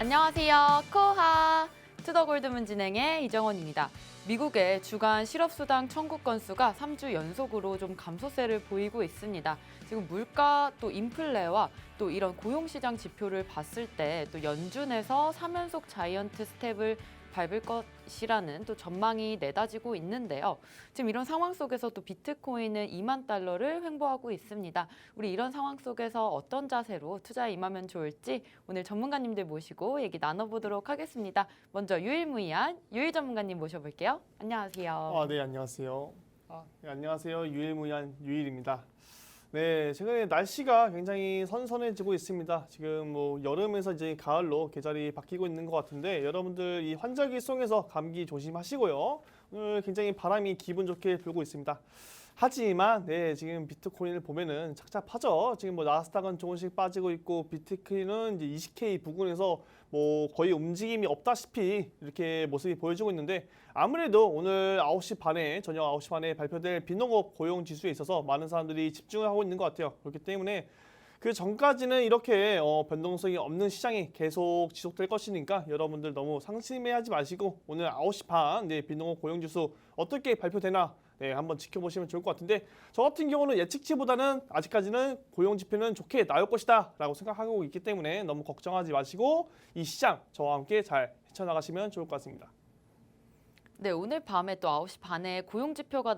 안녕하세요. 코하 투더골드문 진행의 이정원입니다. 미국의 주간 실업수당 청구 건수가 3주 연속으로 좀 감소세를 보이고 있습니다. 지금 물가 또 인플레와 또 이런 고용시장 지표를 봤을 때 또 연준에서 3연속 자이언트 스텝을 밟을 것이라는 또 전망이 내다지고 있는데요. 지금 이런 상황 속에서 또 비트코인은 2만 달러를 횡보하고 있습니다. 우리 이런 상황 속에서 어떤 자세로 투자에 임하면 좋을지 오늘 전문가님들 모시고 얘기 나눠보도록 하겠습니다. 먼저 유일무이한 유일 전문가님 모셔볼게요. 안녕하세요. 네, 안녕하세요. 네, 안녕하세요. 유일무이한 유일입니다. 네, 최근에 날씨가 굉장히 선선해지고 있습니다. 지금 뭐 여름에서 이제 가을로 계절이 바뀌고 있는 것 같은데 여러분들 이 환절기 속에서 감기 조심하시고요. 오늘 굉장히 바람이 기분 좋게 불고 있습니다. 하지만 지금 비트코인을 보면은 착잡하죠. 지금 뭐 나스닥은 조금씩 빠지고 있고 비트코인은 이제 20K 부근에서 뭐 거의 움직임이 없다시피 이렇게 모습이 보여지고 있는데 아무래도 오늘 9시 반에 저녁 9시 반에 발표될 빈농업 고용 지수에 있어서 많은 사람들이 집중을 하고 있는 것 같아요. 그렇기 때문에 그 전까지는 이렇게 변동성이 없는 시장이 계속 지속될 것이니까 여러분들 너무 상심해하지 마시고 오늘 9시 반 빈농업 고용 지수 어떻게 발표되나 한번 지켜보시면 좋을 것 같은데 저 같은 경우는 예측치보다는 아직까지는 고용 지표는 좋게 나올 것이다 라고 생각하고 있기 때문에 너무 걱정하지 마시고 이 시장 저와 함께 잘 헤쳐나가시면 좋을 것 같습니다. 네, 오늘 밤에 또 9시 반에 고용지표가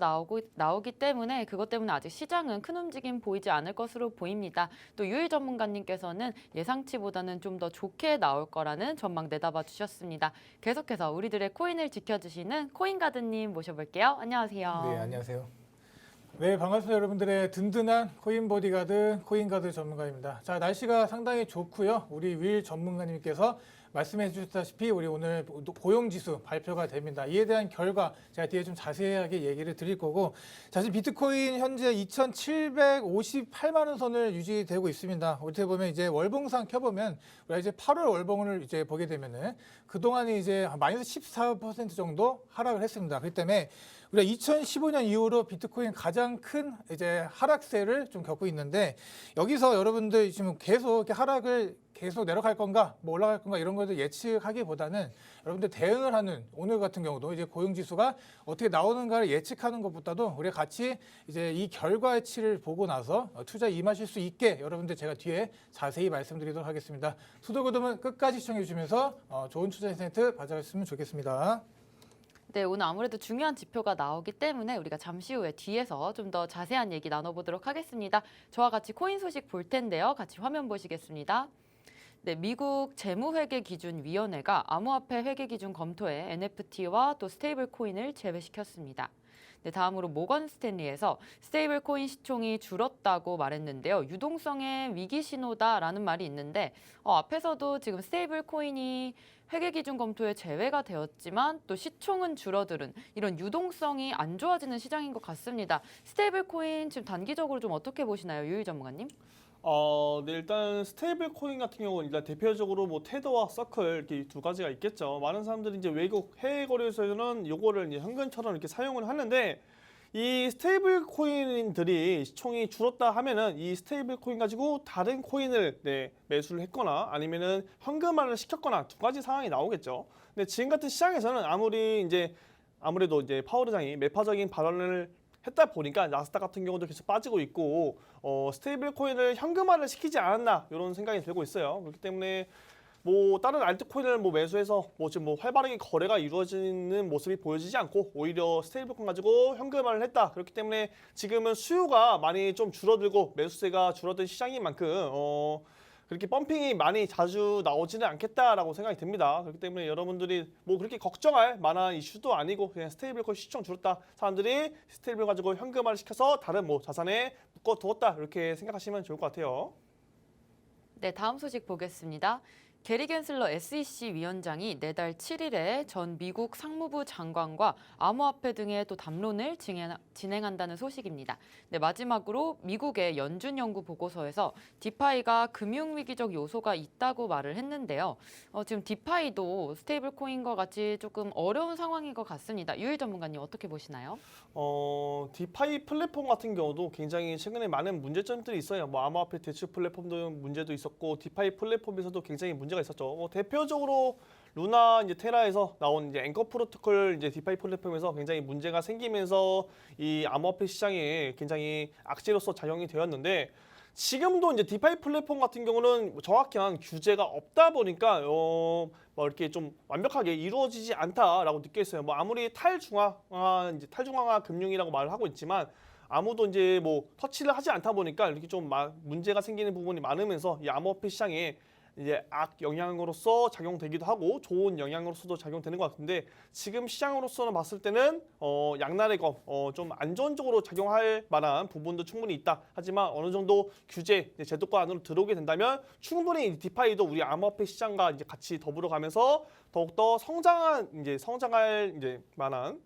나오기 때문에 그것 때문에 아직 시장은 큰 움직임 보이지 않을 것으로 보입니다. 또 유일 전문가님께서는 예상치보다는 좀 더 좋게 나올 거라는 전망 내다봐 주셨습니다. 계속해서 우리들의 코인을 지켜주시는 코인가드님 모셔볼게요. 안녕하세요. 네, 안녕하세요. 네, 반갑습니다. 여러분들의 든든한 코인 보디가드, 코인가드 전문가입니다. 자, 날씨가 상당히 좋고요. 우리 유일 전문가님께서 말씀해 주셨다시피 우리 오늘 고용지수 발표가 됩니다. 이에 대한 결과 제가 뒤에 좀 자세하게 얘기를 드릴 거고 자, 지금 비트코인 현재 2,758만 원 선을 유지되고 있습니다. 어떻게 보면 이제 월봉상 켜보면 우리가 이제 8월 월봉을 이제 보게 되면은 그동안이 이제 마이너스 14% 정도 하락을 했습니다. 그렇기 때문에 우리가 2015년 이후로 비트코인 가장 큰 이제 하락세를 좀 겪고 있는데 여기서 여러분들 지금 계속 이렇게 하락을 계속 내려갈 건가, 뭐 올라갈 건가 이런 것들 예측하기보다는 여러분들 대응을 하는 오늘 같은 경우도 이제 고용지수가 어떻게 나오는가를 예측하는 것보다도 우리가 같이 이제 이 결과치를 보고 나서 투자에 임하실 수 있게 여러분들 제가 뒤에 자세히 말씀드리도록 하겠습니다. 투더고덤은 끝까지 시청해 주시면서 좋은 투자 인사이트 받아가셨으면 좋겠습니다. 네, 오늘 아무래도 중요한 지표가 나오기 때문에 우리가 잠시 후에 뒤에서 좀 더 자세한 얘기 나눠보도록 하겠습니다. 저와 같이 코인 소식 볼 텐데요. 같이 화면 보시겠습니다. 네, 미국 재무회계기준위원회가 암호화폐 회계기준 검토에 NFT와 또 스테이블 코인을 제외시켰습니다. 네, 다음으로 모건 스탠리에서 스테이블 코인 시총이 줄었다고 말했는데요. 유동성의 위기 신호다라는 말이 있는데 앞에서도 지금 스테이블 코인이 회계기준 검토에 제외가 되었지만 또 시총은 줄어드는 이런 유동성이 안 좋아지는 시장인 것 같습니다. 스테이블 코인 지금 단기적으로 좀 어떻게 보시나요, 유일 전문가님? 네, 일단 스테이블 코인 같은 경우는 일단 대표적으로 뭐 테더와 서클 이렇게 두 가지가 있겠죠. 많은 사람들이 이제 외국 해외 거래소에서는 요거를 이제 현금처럼 이렇게 사용을 하는데 이 스테이블 코인들이 시총이 줄었다 하면은 이 스테이블 코인 가지고 다른 코인을 매수를 했거나 아니면은 현금화를 시켰거나 두 가지 상황이 나오겠죠. 근데 지금 같은 시장에서는 아무래도 이제 파월 의장이 매파적인 발언을 했다 보니까 나스닥 같은 경우도 계속 빠지고 있고 스테이블 코인을 현금화를 시키지 않았나 이런 생각이 들고 있어요. 그렇기 때문에 뭐 다른 알트코인을 뭐 매수해서 지금 활발하게 거래가 이루어지는 모습이 보여지지 않고 오히려 스테이블 코인 가지고 현금화를 했다. 그렇기 때문에 지금은 수요가 많이 좀 줄어들고 매수세가 줄어든 시장인 만큼 그렇게 펌핑이 많이 자주 나오지는 않겠다라고 생각이 듭니다. 그렇기 때문에 여러분들이 뭐 그렇게 걱정할 만한 이슈도 아니고 그냥 스테이블 코인 시총 줄었다. 사람들이 스테이블 가지고 현금화를 시켜서 다른 뭐 자산에 묶어두었다. 이렇게 생각하시면 좋을 것 같아요. 네, 다음 소식 보겠습니다. 게리 겐슬러 SEC 위원장이 내달 7일에 전 미국 상무부 장관과 암호화폐 등의 또 담론을 진행한다는 소식입니다. 네, 마지막으로 미국의 연준 연구 보고서에서 디파이가 금융위기적 요소가 있다고 말을 했는데요. 지금 디파이도 스테이블 코인과 같이 조금 어려운 상황인 것 같습니다. 유일 전문가님 어떻게 보시나요? 디파이 플랫폼 같은 경우도 굉장히 최근에 많은 문제점들이 있어요. 뭐 암호화폐 대출 플랫폼도 문제도 있었고 디파이 플랫폼에서도 굉장히 문제가 문제가 있었죠. 뭐 대표적으로 루나 이제 테라에서 나온 이제 앵커 프로토콜 이제 디파이 플랫폼에서 굉장히 문제가 생기면서 이 암호화폐 시장에 굉장히 악재로서 작용이 되었는데 지금도 이제 디파이 플랫폼 같은 경우는 정확한 규제가 없다 보니까 뭐 이렇게 좀 완벽하게 이루어지지 않다라고 느꼈어요. 뭐 아무리 탈중앙화 금융이라고 말을 하고 있지만 아무도 이제 뭐 터치를 하지 않다 보니까 이렇게 좀 문제가 생기는 부분이 많으면서 이 암호화폐 시장에 이제 악 영향으로서 작용되기도 하고 좋은 영향으로서도 작용되는 것 같은데 지금 시장으로서는 봤을 때는 양날의 검, 좀 안전적으로 작용할 만한 부분도 충분히 있다. 하지만 어느 정도 규제, 제도권 안으로 들어오게 된다면 충분히 디파이도 우리 암호화폐 시장과 이제 같이 더불어 가면서 더욱더 성장할 만한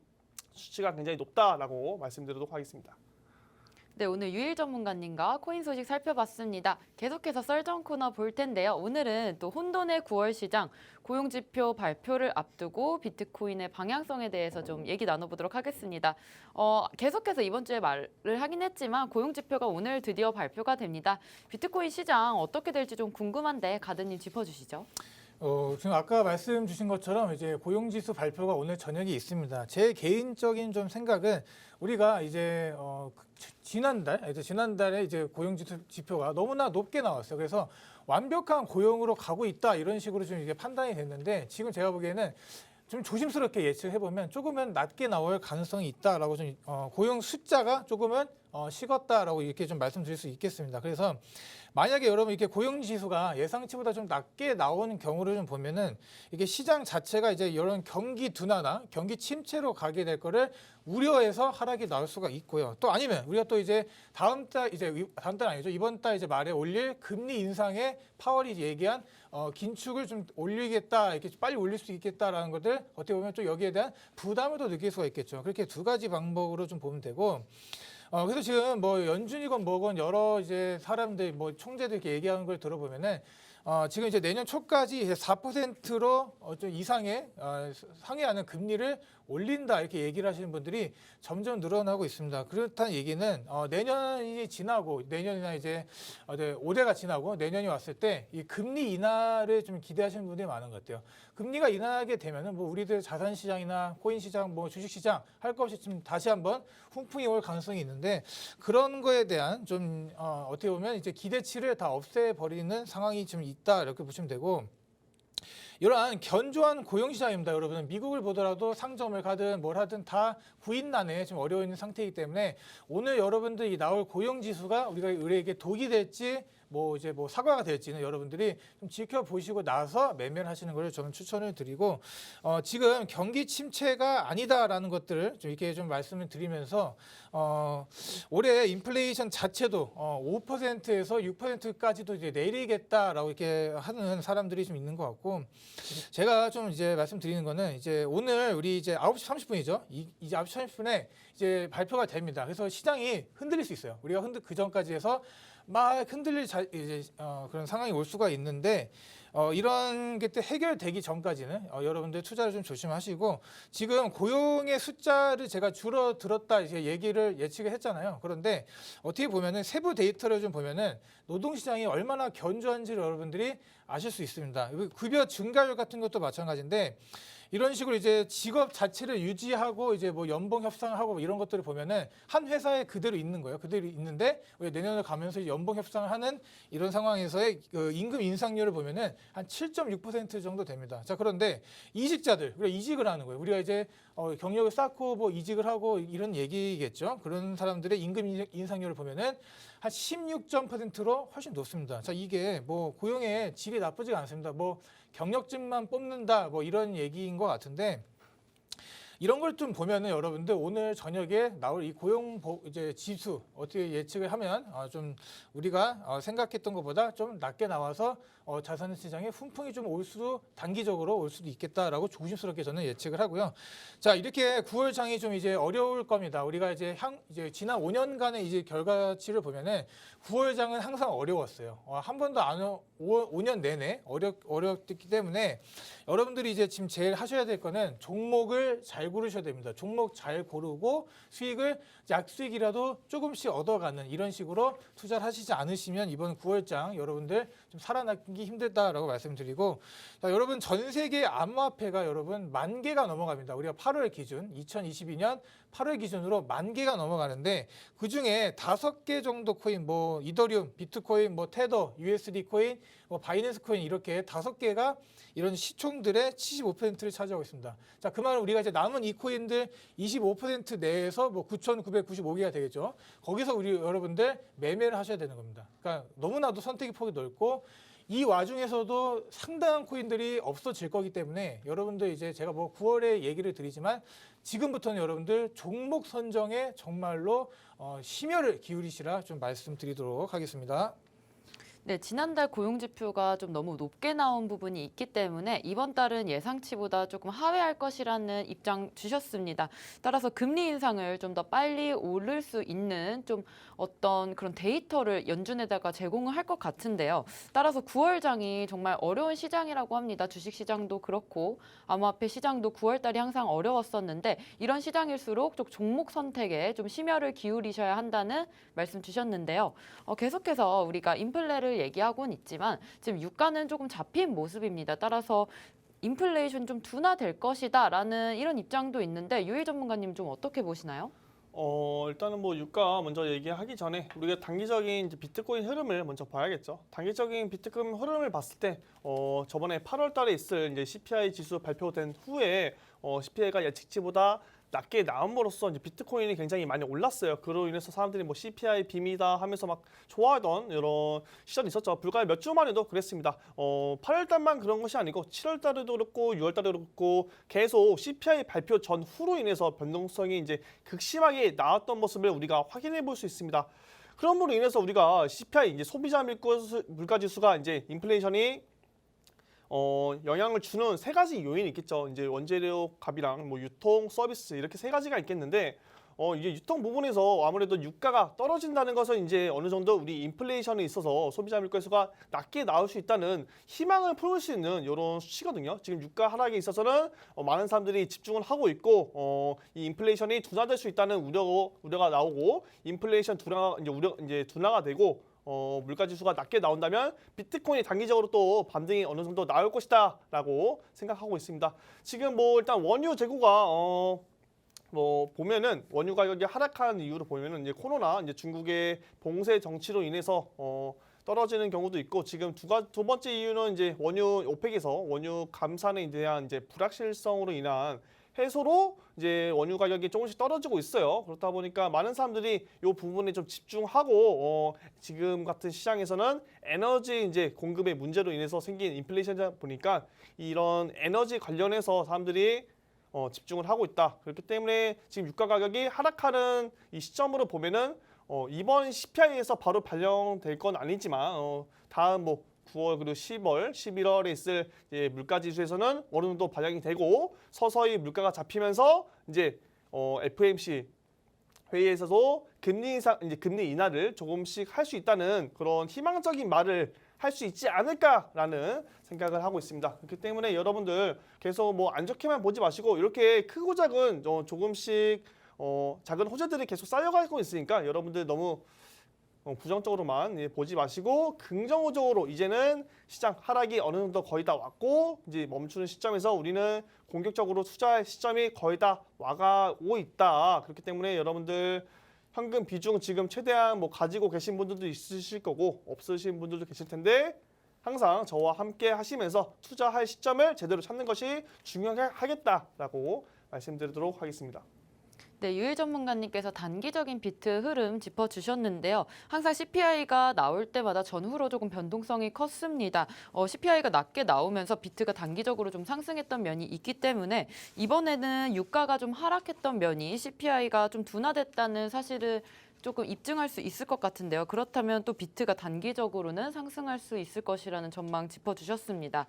수치가 굉장히 높다라고 말씀드리도록 하겠습니다. 네, 오늘 유일 전문가님과 코인 소식 살펴봤습니다. 계속해서 썰전 코너 볼 텐데요. 오늘은 또 혼돈의 9월 시장 고용지표 발표를 앞두고 비트코인의 방향성에 대해서 좀 얘기 나눠보도록 하겠습니다. 계속해서 이번 주에 말을 하긴 했지만 고용지표가 오늘 드디어 발표가 됩니다. 비트코인 시장 어떻게 될지 좀 궁금한데 가드님 짚어주시죠. 지금 아까 말씀 주신 것처럼 이제 고용지수 발표가 오늘 저녁에 있습니다. 제 개인적인 좀 생각은 우리가 이제 지난달에 이제 고용지표가 너무나 높게 나왔어요. 그래서 완벽한 고용으로 가고 있다 이런 식으로 좀 이게 판단이 됐는데 지금 제가 보기에는 좀 조심스럽게 예측해 보면 조금은 낮게 나올 가능성이 있다라고 좀 고용 숫자가 조금은 식었다라고 이렇게 좀 말씀드릴 수 있겠습니다. 그래서 만약에 여러분 이렇게 고용 지수가 예상치보다 좀 낮게 나오는 경우를 좀 보면은 이게 시장 자체가 이제 이런 경기 둔화나 경기 침체로 가게 될 거를 우려해서 하락이 나올 수가 있고요. 또 아니면 우리가 또 이제 다음 달 아니죠. 이번 달 이제 말에 올릴 금리 인상에 파월이 얘기한 긴축을 좀 올리겠다, 이렇게 빨리 올릴 수 있겠다라는 것들 어떻게 보면 또 여기에 대한 부담을 또 느낄 수가 있겠죠. 그렇게 두 가지 방법으로 좀 보면 되고. 그래서 지금 뭐 연준이건 뭐건 여러 이제 사람들 뭐 총재들 이렇게 얘기하는 걸 들어보면은 지금 이제 내년 초까지 이제 4%로 좀 이상의 상회하는 금리를 올린다 이렇게 얘기를 하시는 분들이 점점 늘어나고 있습니다. 그렇다는 얘기는 내년이 지나고 내년이나 이제 올해가 지나고 내년이 왔을 때 이 금리 인하를 좀 기대하시는 분들이 많은 것 같아요. 금리가 인하하게 되면은 뭐 우리들 자산 시장이나 코인 시장, 뭐 주식 시장 할 것 없이 좀 다시 한번 훈풍이 올 가능성이 있는데 그런 거에 대한 좀 어떻게 보면 이제 기대치를 다 없애버리는 상황이 좀 있다 이렇게 보시면 되고. 이러한 견조한 고용시장입니다. 여러분 미국을 보더라도 상점을 가든 뭘 하든 다 구인난에 지금 어려워 있는 상태이기 때문에 오늘 여러분들이 나올 고용지수가 우리에게 독이 될지 뭐 사과가 될지는 여러분들이 좀 지켜보시고 나서 매매를 하시는 걸 저는 추천을 드리고 지금 경기 침체가 아니다라는 것들을 좀 이렇게 좀 말씀을 드리면서 올해 인플레이션 자체도 5%에서 6%까지도 이제 내리겠다라고 이렇게 하는 사람들이 좀 있는 것 같고 제가 좀 이제 말씀드리는 거는 이제 오늘 우리 이제 9시 30분이죠. 이제 9시 30분에 이제 발표가 됩니다. 그래서 시장이 흔들릴 수 있어요. 우리가 그 전까지 해서 막 흔들릴 그런 상황이 올 수가 있는데 이런 게 또 해결되기 전까지는 여러분들 투자를 좀 조심하시고 지금 고용의 숫자를 제가 줄어들었다 이제 예측을 했잖아요. 그런데 어떻게 보면은 세부 데이터를 좀 보면은 노동시장이 얼마나 견조한지를 여러분들이 아실 수 있습니다. 급여 증가율 같은 것도 마찬가지인데 이런 식으로 이제 직업 자체를 유지하고 이제 뭐 연봉 협상을 하고 이런 것들을 보면은 한 회사에 그대로 있는 거예요. 그대로 있는데 내년에 가면서 연봉 협상을 하는 이런 상황에서의 그 임금 인상률을 보면은 한 7.6% 정도 됩니다. 자, 그런데 이직자들, 우리가 이직을 하는 거예요. 우리가 이제 경력을 쌓고 뭐 이직을 하고 이런 얘기겠죠. 그런 사람들의 임금 인상률을 보면은 한 16.%로 훨씬 높습니다. 자, 이게 뭐 고용의 질이 나쁘지가 않습니다. 뭐 경력직만 뽑는다 뭐 이런 얘기인 것 같은데 이런 걸 좀 보면은 여러분들 오늘 저녁에 나올 이 고용 이제 지수 어떻게 예측을 하면 좀 우리가 생각했던 것보다 좀 낮게 나와서 자산 시장에 훈풍이 좀 단기적으로 올 수도 있겠다라고 조심스럽게 저는 예측을 하고요. 자, 이렇게 9월 장이 좀 이제 어려울 겁니다. 우리가 이제 지난 5년간의 이제 결과치를 보면은 9월 장은 항상 어려웠어요. 한 번도 5년 내내 어렵기 때문에 여러분들이 이제 지금 제일 하셔야 될 거는 종목을 잘 고르셔야 됩니다. 종목 잘 고르고 수익을 약수익이라도 조금씩 얻어가는 이런 식으로 투자를 하시지 않으시면 이번 9월장 여러분들 좀 살아남기 하기 힘들다라고 말씀드리고, 자, 여러분 전 세계 암호화폐가 여러분 10,000개가 넘어갑니다. 우리가 8월 기준 2022년 8월 기준으로 10,000개가 넘어가는데 그 중에 5개 정도 코인, 뭐 이더리움, 비트코인, 뭐 테더, USD 코인, 뭐 바이낸스 코인 이렇게 5개가 이런 시총들의 75%를 차지하고 있습니다. 자, 그 말은 우리가 이제 남은 이 코인들 25% 내에서 뭐 9,995개가 되겠죠. 거기서 우리 여러분들 매매를 하셔야 되는 겁니다. 그러니까 너무나도 선택의 폭이 넓고 이 와중에서도 상당한 코인들이 없어질 거기 때문에 여러분들 이제 제가 뭐 9월에 얘기를 드리지만 지금부터는 여러분들 종목 선정에 정말로 심혈을 기울이시라 좀 말씀드리도록 하겠습니다. 네, 지난달 고용지표가 좀 너무 높게 나온 부분이 있기 때문에 이번 달은 예상치보다 조금 하회할 것이라는 입장 주셨습니다. 따라서 금리 인상을 좀 더 빨리 오를 수 있는 좀 어떤 그런 데이터를 연준에다가 제공을 할 것 같은데요. 따라서 9월장이 정말 어려운 시장이라고 합니다. 주식시장도 그렇고 암호화폐 시장도 9월달이 항상 어려웠었는데 이런 시장일수록 좀 종목 선택에 좀 심혈을 기울이셔야 한다는 말씀 주셨는데요. 계속해서 우리가 인플레를 얘기하고는 있지만 지금 유가는 조금 잡힌 모습입니다. 따라서 인플레이션 좀 둔화될 것이다라는 이런 입장도 있는데 유일 전문가님 좀 어떻게 보시나요? 일단은 뭐 유가 먼저 얘기하기 전에 우리가 단기적인 이제 비트코인 흐름을 먼저 봐야겠죠. 단기적인 비트코인 흐름을 봤을 때 저번에 8월 달에 있을 이제 CPI 지수 발표된 후에 CPI가 예측치보다 낮게 나옴으로써 이제 비트코인이 굉장히 많이 올랐어요. 그로 인해서 사람들이 뭐 CPI 빔이다 하면서 막 좋아하던 이런 시절이 있었죠. 불과 몇 주만 해도 그랬습니다. 8월 달만 그런 것이 아니고 7월 달에도 그렇고 6월 달에도 그렇고 계속 CPI 발표 전후로 인해서 변동성이 이제 극심하게 나왔던 모습을 우리가 확인해 볼 수 있습니다. 그럼으로 인해서 우리가 CPI 이제 소비자 물가 지수가 이제 인플레이션이 영향을 주는 세 가지 요인이 있겠죠. 이제 원재료 값이랑 뭐 유통, 서비스 이렇게 세 가지가 있겠는데 이게 유통 부분에서 아무래도 유가가 떨어진다는 것은 이제 어느 정도 우리 인플레이션에 있어서 소비자 물가지수가 낮게 나올 수 있다는 희망을 품을 수 있는 이런 수치거든요. 지금 유가 하락에 있어서는 많은 사람들이 집중을 하고 있고 이 인플레이션이 둔화될 수 있다는 우려가 나오고 인플레이션 둔화가 되고 물가 지수가 낮게 나온다면 비트코인이 단기적으로 또 반등이 어느 정도 나올 것이다라고 생각하고 있습니다. 지금 뭐 일단 원유 재고가 뭐 보면은 원유 가격이 하락한 이유로 보면은 이제 코로나 이제 중국의 봉쇄 정치로 인해서 떨어지는 경우도 있고 지금 두 번째 이유는 이제 원유 오펙에서 원유 감산에 대한 이제 불확실성으로 인한 해소로 이제 원유 가격이 조금씩 떨어지고 있어요. 그렇다 보니까 많은 사람들이 이 부분에 좀 집중하고 지금 같은 시장에서는 에너지 이제 공급의 문제로 인해서 생긴 인플레이션이다 보니까 이런 에너지 관련해서 사람들이 집중을 하고 있다. 그렇기 때문에 지금 유가 가격이 하락하는 이 시점으로 보면은 이번 CPI에서 바로 반영될 건 아니지만 다음 뭐 9월 그리고 10월, 11월에 있을 물가 지수에서는 어느 정도 반영이 되고 서서히 물가가 잡히면서 이제 FOMC 회의에서도 금리 인하를 조금씩 할 수 있다는 그런 희망적인 말을 할 수 있지 않을까라는 생각을 하고 있습니다. 그렇기 때문에 여러분들 계속 뭐 안 좋게만 보지 마시고 이렇게 크고 작은 조금씩 작은 호재들이 계속 쌓여가고 있으니까 여러분들 너무 부정적으로만 보지 마시고 긍정적으로 이제는 시장 하락이 어느 정도 거의 다 왔고 이제 멈추는 시점에서 우리는 공격적으로 투자할 시점이 거의 다 와가고 있다. 그렇기 때문에 여러분들 현금 비중 지금 최대한 뭐 가지고 계신 분들도 있으실 거고 없으신 분들도 계실 텐데 항상 저와 함께 하시면서 투자할 시점을 제대로 찾는 것이 중요하겠다라고 말씀드리도록 하겠습니다. 네, 유일 전문가님께서 단기적인 비트 흐름 짚어주셨는데요. 항상 CPI가 나올 때마다 전후로 조금 변동성이 컸습니다. CPI가 낮게 나오면서 비트가 단기적으로 좀 상승했던 면이 있기 때문에 이번에는 유가가 좀 하락했던 면이 CPI가 좀 둔화됐다는 사실을 조금 입증할 수 있을 것 같은데요. 그렇다면 또 비트가 단기적으로는 상승할 수 있을 것이라는 전망 짚어주셨습니다.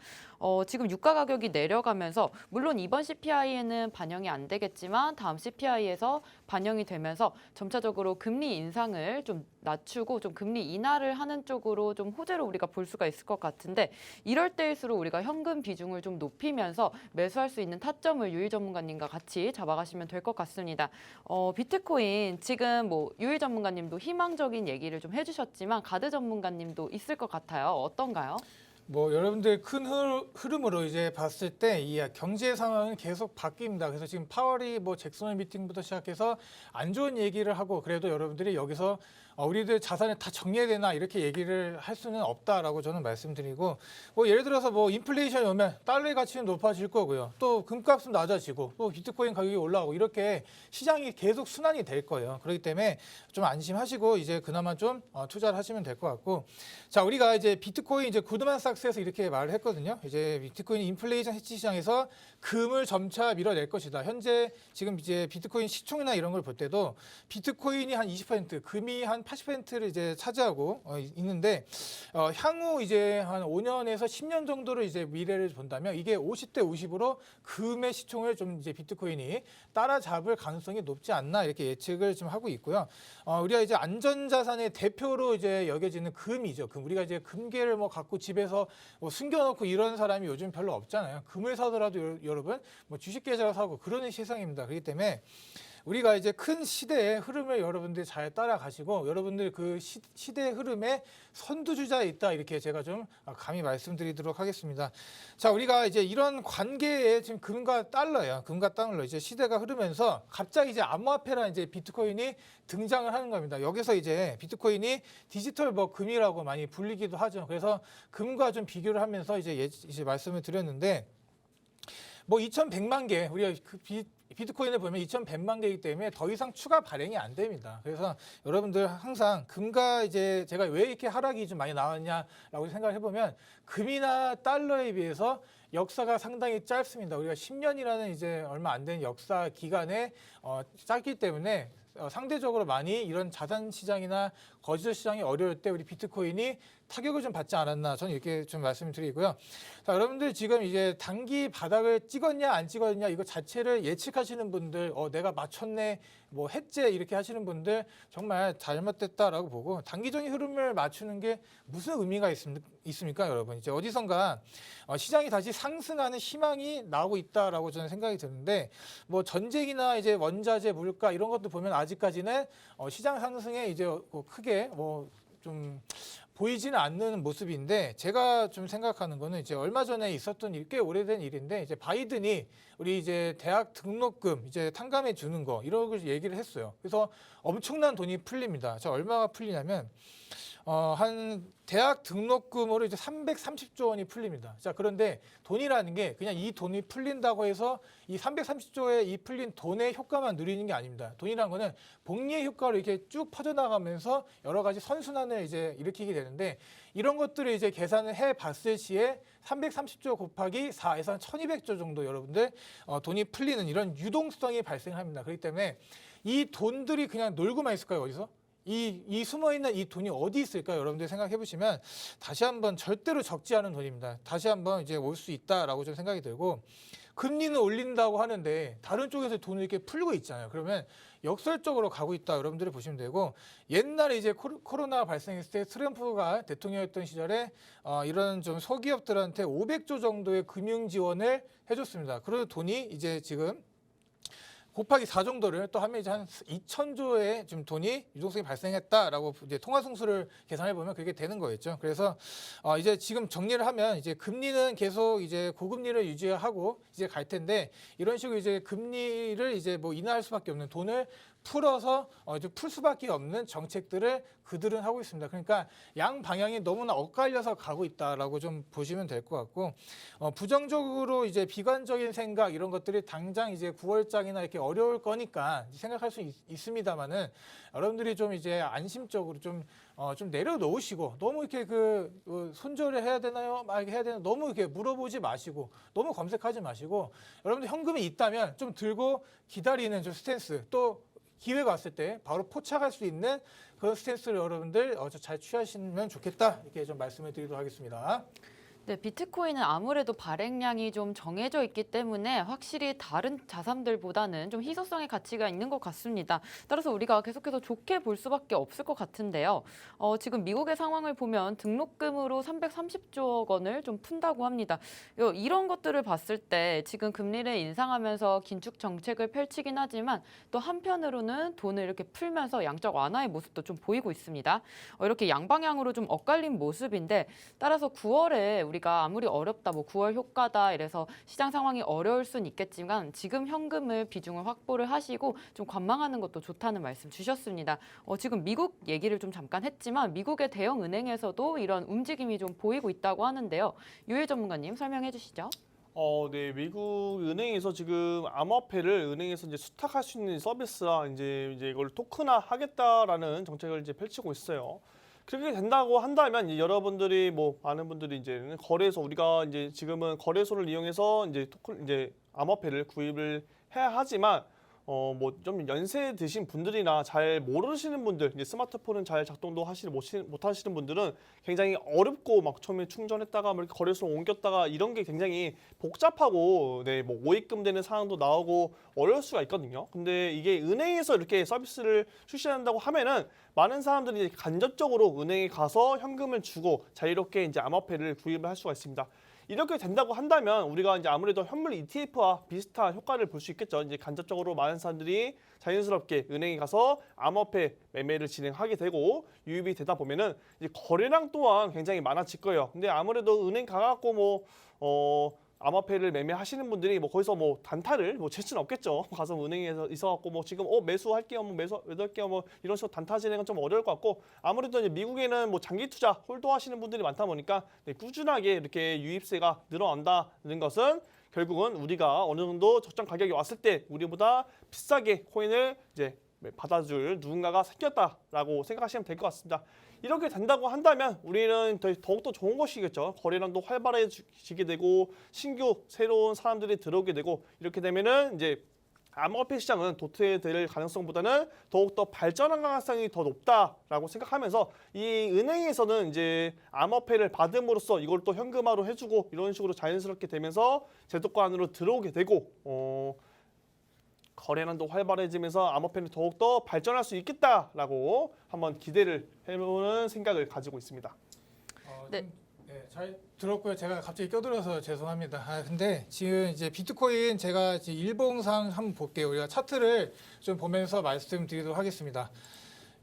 지금 유가 가격이 내려가면서 물론 이번 CPI에는 반영이 안 되겠지만 다음 CPI에서 반영이 되면서 점차적으로 금리 인상을 좀 낮추고 좀 금리 인하를 하는 쪽으로 좀 호재로 우리가 볼 수가 있을 것 같은데 이럴 때일수록 우리가 현금 비중을 좀 높이면서 매수할 수 있는 타점을 유일 전문가님과 같이 잡아가시면 될 것 같습니다. 비트코인 지금 뭐 유일 전문가님도 희망적인 얘기를 좀 해주셨지만 가드 전문가님도 있을 것 같아요. 어떤가요? 뭐 여러분들 큰 흐름으로 이제 봤을 때 이 경제 상황은 계속 바뀝니다. 그래서 지금 파월이 뭐 잭슨 미팅부터 시작해서 안 좋은 얘기를 하고 그래도 여러분들이 여기서 우리들 자산을 다 정리해야 되나 이렇게 얘기를 할 수는 없다라고 저는 말씀드리고 뭐 예를 들어서 뭐 인플레이션이 오면 달러의 가치는 높아질 거고요. 또 금값은 낮아지고 또 비트코인 가격이 올라가고 이렇게 시장이 계속 순환이 될 거예요. 그렇기 때문에 좀 안심하시고 이제 그나마 좀 투자를 하시면 될 것 같고 자 우리가 이제 비트코인 이제 고드만삭스에서 이렇게 말을 했거든요. 이제 비트코인 인플레이션 해치 시장에서 금을 점차 밀어낼 것이다. 현재 지금 이제 비트코인 시총이나 이런 걸 볼 때도 비트코인이 한 20%, 금이 한 80%를 이제 차지하고 있는데 향후 이제 한 5년에서 10년 정도를 이제 미래를 본다면 이게 50대 50으로 금의 시총을 좀 이제 비트코인이 따라잡을 가능성이 높지 않나 이렇게 예측을 좀 하고 있고요. 우리가 이제 안전자산의 대표로 이제 여겨지는 금이죠. 금 우리가 이제 금괴를 뭐 갖고 집에서 뭐 숨겨놓고 이런 사람이 요즘 별로 없잖아요. 금을 사더라도 여러분 뭐 주식 계좌를 사고 그러는 세상입니다. 그렇기 때문에 우리가 이제 큰 시대의 흐름을 여러분들이 잘 따라가시고 여러분들 그 시대의 흐름에 선두주자에 있다 이렇게 제가 좀 감히 말씀드리도록 하겠습니다. 자, 우리가 이제 이런 관계에 지금 금과 달러예요. 금과 달러 이제 시대가 흐르면서 갑자기 이제 암호화폐라는 이제 비트코인이 등장을 하는 겁니다. 여기서 이제 비트코인이 디지털 뭐 금이라고 많이 불리기도 하죠. 그래서 금과 좀 비교를 하면서 이제 말씀을 드렸는데 뭐 2,100만 개 우리가 그 비트코인을 보면 2,100만 개이기 때문에 더 이상 추가 발행이 안 됩니다. 그래서 여러분들 항상 금과 이제 제가 왜 이렇게 하락이 좀 많이 나왔냐라고 생각을 해보면 금이나 달러에 비해서 역사가 상당히 짧습니다. 우리가 10년이라는 이제 얼마 안 된 역사 기간에 짧기 때문에 상대적으로 많이 이런 자산 시장이나 거래소 시장이 어려울 때 우리 비트코인이 타격을 좀 받지 않았나 저는 이렇게 좀 말씀을 드리고요. 자, 여러분들 지금 이제 단기 바닥을 찍었냐 안 찍었냐 이거 자체를 예측하시는 분들 내가 맞췄네 뭐 했제 이렇게 하시는 분들 정말 잘못됐다라고 보고 단기적인 흐름을 맞추는 게 무슨 의미가 있습니까 여러분. 이제 어디선가 시장이 다시 상승하는 희망이 나오고 있다라고 저는 생각이 드는데 뭐 전쟁이나 이제 원자재 물가 이런 것도 보면 아직까지는 시장 상승에 이제 크게 좀 보이지는 않는 모습인데 제가 좀 생각하는 거는 이제 얼마 전에 있었던 꽤 오래된 일인데 이제 바이든이 우리 이제 대학 등록금 이제 탕감해 주는 거 이런 걸 얘기를 했어요. 그래서 엄청난 돈이 풀립니다. 자, 얼마가 풀리냐면 한 대학 등록금으로 이제 330조 원이 풀립니다. 자, 그런데 돈이라는 게 그냥 이 돈이 풀린다고 해서 이 330조의 이 풀린 돈의 효과만 누리는 게 아닙니다. 돈이라는 거는 복리의 효과로 이렇게 쭉 퍼져나가면서 여러 가지 선순환을 이제 일으키게 되는데 이런 것들을 이제 계산을 해 봤을 시에 330조 곱하기 4에서 한 1200조 정도 여러분들 돈이 풀리는 이런 유동성이 발생합니다. 그렇기 때문에 이 돈들이 그냥 놀고만 있을까요? 어디서? 이 숨어있는 이 돈이 어디 있을까요? 여러분들 생각해 보시면 다시 한번 절대로 적지 않은 돈입니다. 다시 한번 이제 올 수 있다라고 좀 생각이 들고 금리는 올린다고 하는데 다른 쪽에서 돈을 이렇게 풀고 있잖아요. 그러면 역설적으로 가고 있다 여러분들이 보시면 되고 옛날에 이제 코로나 발생했을 때 트럼프가 대통령이었던 시절에 이런 좀 소기업들한테 500조 정도의 금융 지원을 해줬습니다. 그런 돈이 이제 지금 곱하기 4 정도를 또 하면 이제 한 2,000조의 좀 돈이 유동성이 발생했다라고 이제 통화 승수를 계산해 보면 그게 되는 거였죠. 그래서 이제 지금 정리를 하면 이제 금리는 계속 이제 고금리를 유지하고 이제 갈 텐데 이런 식으로 이제 금리를 이제 뭐 인하할 수밖에 없는 돈을 풀어서 이제 풀 수밖에 없는 정책들을 그들은 하고 있습니다. 그러니까 양 방향이 너무나 엇갈려서 가고 있다라고 좀 보시면 될 것 같고 부정적으로 이제 비관적인 생각 이런 것들이 당장 이제 9월장이나 이렇게 어려울 거니까 생각할 수 있습니다만은 여러분들이 좀 이제 안심적으로 좀 내려놓으시고 너무 이렇게 손절을 해야 되나요? 막 해야 되나 너무 이렇게 물어보지 마시고 너무 검색하지 마시고 여러분들 현금이 있다면 좀 들고 기다리는 좀 스탠스 또 기회가 왔을 때 바로 포착할 수 있는 그런 스탠스를 여러분들 잘 취하시면 좋겠다 이렇게 좀 말씀을 드리도록 하겠습니다. 네, 비트코인은 아무래도 발행량이 좀 정해져 있기 때문에 확실히 다른 자산들보다는 좀 희소성의 가치가 있는 것 같습니다. 따라서 우리가 계속해서 좋게 볼 수밖에 없을 것 같은데요. 지금 미국의 상황을 보면 등록금으로 330조 원을 좀 푼다고 합니다. 이런 것들을 봤을 때 지금 금리를 인상하면서 긴축 정책을 펼치긴 하지만 또 한편으로는 돈을 이렇게 풀면서 양적 완화의 모습도 좀 보이고 있습니다. 이렇게 양방향으로 좀 엇갈린 모습인데 따라서 9월에 우리가 아무리 어렵다, 뭐 9월 효과다 이래서 시장 상황이 어려울 순 있겠지만 지금 현금을 비중을 확보를 하시고 좀 관망하는 것도 좋다는 말씀 주셨습니다. 지금 미국 얘기를 좀 잠깐 했지만 미국의 대형 은행에서도 이런 움직임이 좀 보이고 있다고 하는데요. 유일 전문가님 설명해 주시죠. 네, 미국 은행에서 지금 암호화폐를 은행에서 이제 수탁할 수 있는 서비스라 이제 이걸 토큰화 하겠다라는 정책을 이제 펼치고 있어요. 그렇게 된다고 한다면 이제 여러분들이 뭐 많은 분들이 이제 거래소 우리가 이제 지금은 거래소를 이용해서 이제 토큰 이제 암호화폐를 구입을 해야 하지만 뭐 좀 연세 드신 분들이나 잘 모르시는 분들, 이제 스마트폰은 잘 작동도 못 하시는 분들은 굉장히 어렵고 막 처음에 충전했다가 뭐 이렇게 거래소로 옮겼다가 이런 게 굉장히 복잡하고 네, 뭐 오입금 되는 상황도 나오고 어려울 수가 있거든요. 근데 이게 은행에서 이렇게 서비스를 출시한다고 하면은 많은 사람들이 이제 간접적으로 은행에 가서 현금을 주고 자유롭게 이제 암호화폐를 구입을 할 수가 있습니다. 이렇게 된다고 한다면 우리가 이제 아무래도 현물 ETF와 비슷한 효과를 볼 수 있겠죠. 이제 간접적으로 많은 사람들이 자연스럽게 은행에 가서 암호화폐 매매를 진행하게 되고 유입이 되다 보면은 이제 거래량 또한 굉장히 많아질 거예요. 근데 아무래도 은행 가갖고 암호화폐를 매매하시는 분들이 뭐 거기서 뭐 단타를 뭐 칠 수는 없겠죠. 가서 은행에서 있어갖고 뭐 지금 매수할게요, 뭐 매수할게요, 뭐 이런 식으로 단타 진행은 좀 어려울 것 같고 아무래도 이제 미국에는 뭐 장기 투자 홀더하시는 분들이 많다 보니까 네, 꾸준하게 이렇게 유입세가 늘어난다는 것은 결국은 우리가 어느 정도 적정 가격이 왔을 때 우리보다 비싸게 코인을 이제 받아줄 누군가가 생겼다라고 생각하시면 될 것 같습니다. 이렇게 된다고 한다면 우리는 더욱더 좋은 것이겠죠. 거래량도 활발해지게 되고 신규 새로운 사람들이 들어오게 되고 이렇게 되면은 이제 암호화폐 시장은 도태될 가능성보다는 더욱더 발전한 가능성이 더 높다라고 생각하면서 이 은행에서는 이제 암호화폐를 받음으로써 이걸 또 현금화로 해주고 이런 식으로 자연스럽게 되면서 제도권 안으로 들어오게 되고 거래량도 활발해지면서 암호화폐는 더욱더 발전할 수 있겠다라고 한번 기대를 해보는 생각을 가지고 있습니다. 네. 잘 들었고요. 제가 갑자기 껴들어서 죄송합니다. 근데 지금 이제 비트코인 제가 이제 일봉상 한번 볼게요. 우리가 차트를 좀 보면서 말씀드리도록 하겠습니다.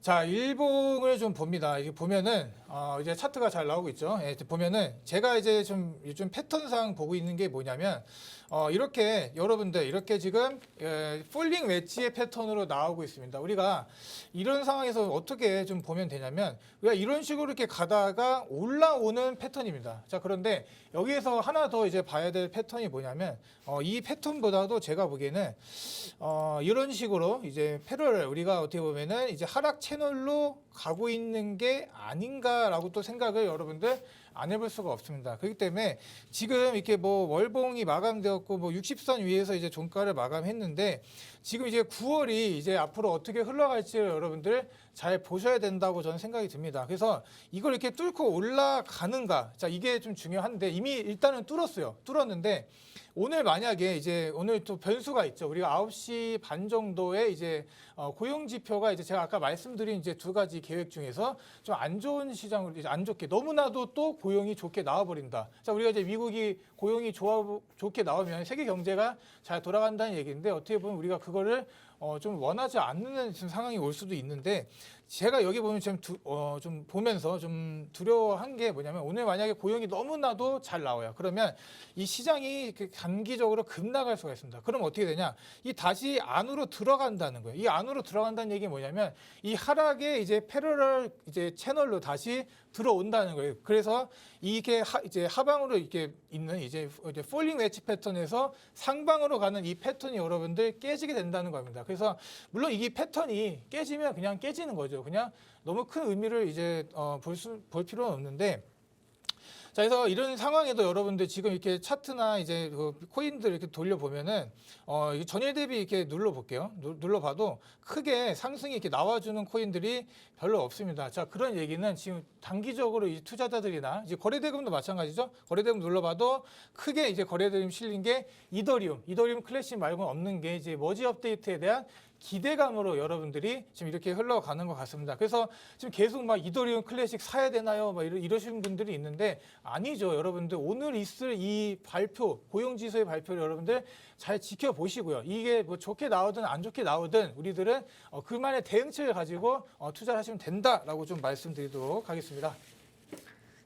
자, 일봉을 좀 봅니다. 이게 보면은 이제 차트가 잘 나오고 있죠. 예, 보면은 제가 이제 좀 요즘 패턴상 보고 있는 게 뭐냐면 이렇게 여러분들 이렇게 지금 폴링 웨지의 패턴으로 나오고 있습니다. 우리가 이런 상황에서 어떻게 좀 보면 되냐면 우리가 이런 식으로 이렇게 가다가 올라오는 패턴입니다. 자, 그런데 여기에서 하나 더 이제 봐야 될 패턴이 뭐냐면 이 패턴보다도 제가 보기에는 이런 식으로 이제 패러럴 우리가 어떻게 보면은 이제 하락 채널로 가고 있는 게 아닌가라고 또 생각을 여러분들 안 해볼 수가 없습니다. 그렇기 때문에 지금 이렇게 뭐 월봉이 마감되었고 뭐 60선 위에서 이제 종가를 마감했는데 지금 이제 9월이 이제 앞으로 어떻게 흘러갈지를 여러분들 잘 보셔야 된다고 저는 생각이 듭니다. 그래서 이걸 이렇게 뚫고 올라가는가, 자 이게 좀 중요한데 이미 일단은 뚫었는데 오늘 만약에 이제 오늘 또 변수가 있죠. 우리가 9시 반 정도에 이제 고용 지표가 이제 제가 아까 말씀드린 이제 두 가지 계획 중에서 좀 안 좋은 시장으로 이제 안 좋게 너무나도 또 고용이 좋게 나와버린다. 자 우리가 이제 미국이 고용이 좋게 나오면 세계 경제가 잘 돌아간다는 얘기인데 어떻게 보면 우리가 그거를 좀 원하지 않는 상황이 올 수도 있는데 제가 여기 보면 좀 보면서 좀 두려워한 게 뭐냐면 오늘 만약에 고용이 너무나도 잘 나와요. 그러면 이 시장이 단기적으로 급락할 수가 있습니다. 그럼 어떻게 되냐? 이 다시 안으로 들어간다는 거예요. 이 안으로 들어간다는 얘기 뭐냐면 이 하락의 이제 패러럴 이제 채널로 다시 들어온다는 거예요. 그래서 이게 이제 하방으로 이렇게 있는 이제 폴링 웨지 패턴에서 상방으로 가는 이 패턴이 여러분들 깨지게 된다는 겁니다. 그래서 물론 이 패턴이 깨지면 그냥 깨지는 거죠. 그냥 너무 큰 의미를 이제 볼 필요는 없는데. 자, 그래서 이런 상황에도 여러분들 지금 이렇게 차트나 이제 그 코인들 이렇게 돌려보면은 전일 대비 이렇게 눌러볼게요. 눌러봐도 크게 상승이 이렇게 나와주는 코인들이 별로 없습니다. 자, 그런 얘기는 지금 단기적으로 이 투자자들이나 이제 거래대금도 마찬가지죠. 거래대금 눌러봐도 크게 이제 거래대금 실린 게 이더리움 클래식 말고는 없는 게 이제 머지 업데이트에 대한 기대감으로 여러분들이 지금 이렇게 흘러가는 것 같습니다. 그래서 지금 계속 막 이더리움 클래식 사야 되나요? 막 이러시는 분들이 있는데 아니죠. 여러분들 오늘 있을 이 발표, 고용지수의 발표를 여러분들 잘 지켜보시고요. 이게 뭐 좋게 나오든 안 좋게 나오든 우리들은 그만의 대응책을 가지고 투자를 하시면 된다라고 좀 말씀드리도록 하겠습니다.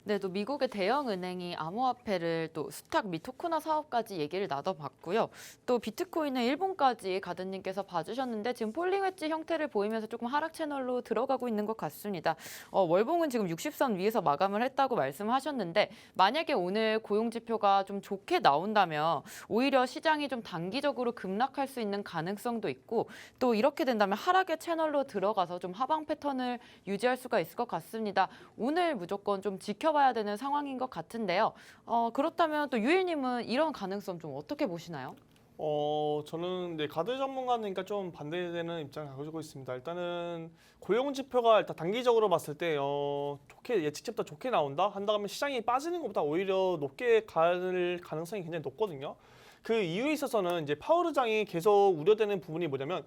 네, 또 미국의 대형 은행이 암호화폐를 또 스탁 및 토크나 사업까지 얘기를 나눠봤고요. 또 비트코인은 일본까지 가든님께서 봐주셨는데 지금 폴링 웨지 형태를 보이면서 조금 하락 채널로 들어가고 있는 것 같습니다. 월봉은 지금 60선 위에서 마감을 했다고 말씀하셨는데 만약에 오늘 고용 지표가 좀 좋게 나온다면 오히려 시장이 좀 단기적으로 급락할 수 있는 가능성도 있고 또 이렇게 된다면 하락의 채널로 들어가서 좀 하방 패턴을 유지할 수가 있을 것 같습니다. 오늘 무조건 좀 지켜봐야 되는 상황인 것 같은데요. 그렇다면 또 유일님은 이런 가능성 좀 어떻게 보시나요? 저는 가드 전문가니까 좀 반대되는 입장을 가지고 있습니다. 일단은 고용 지표가 일단 단기적으로 봤을 때 좋게 예측치보다 좋게 나온다 한다면 시장이 빠지는 것보다 오히려 높게 갈 가능성이 굉장히 높거든요. 그 이유에 있어서는 이제 파월 의장이 계속 우려되는 부분이 뭐냐면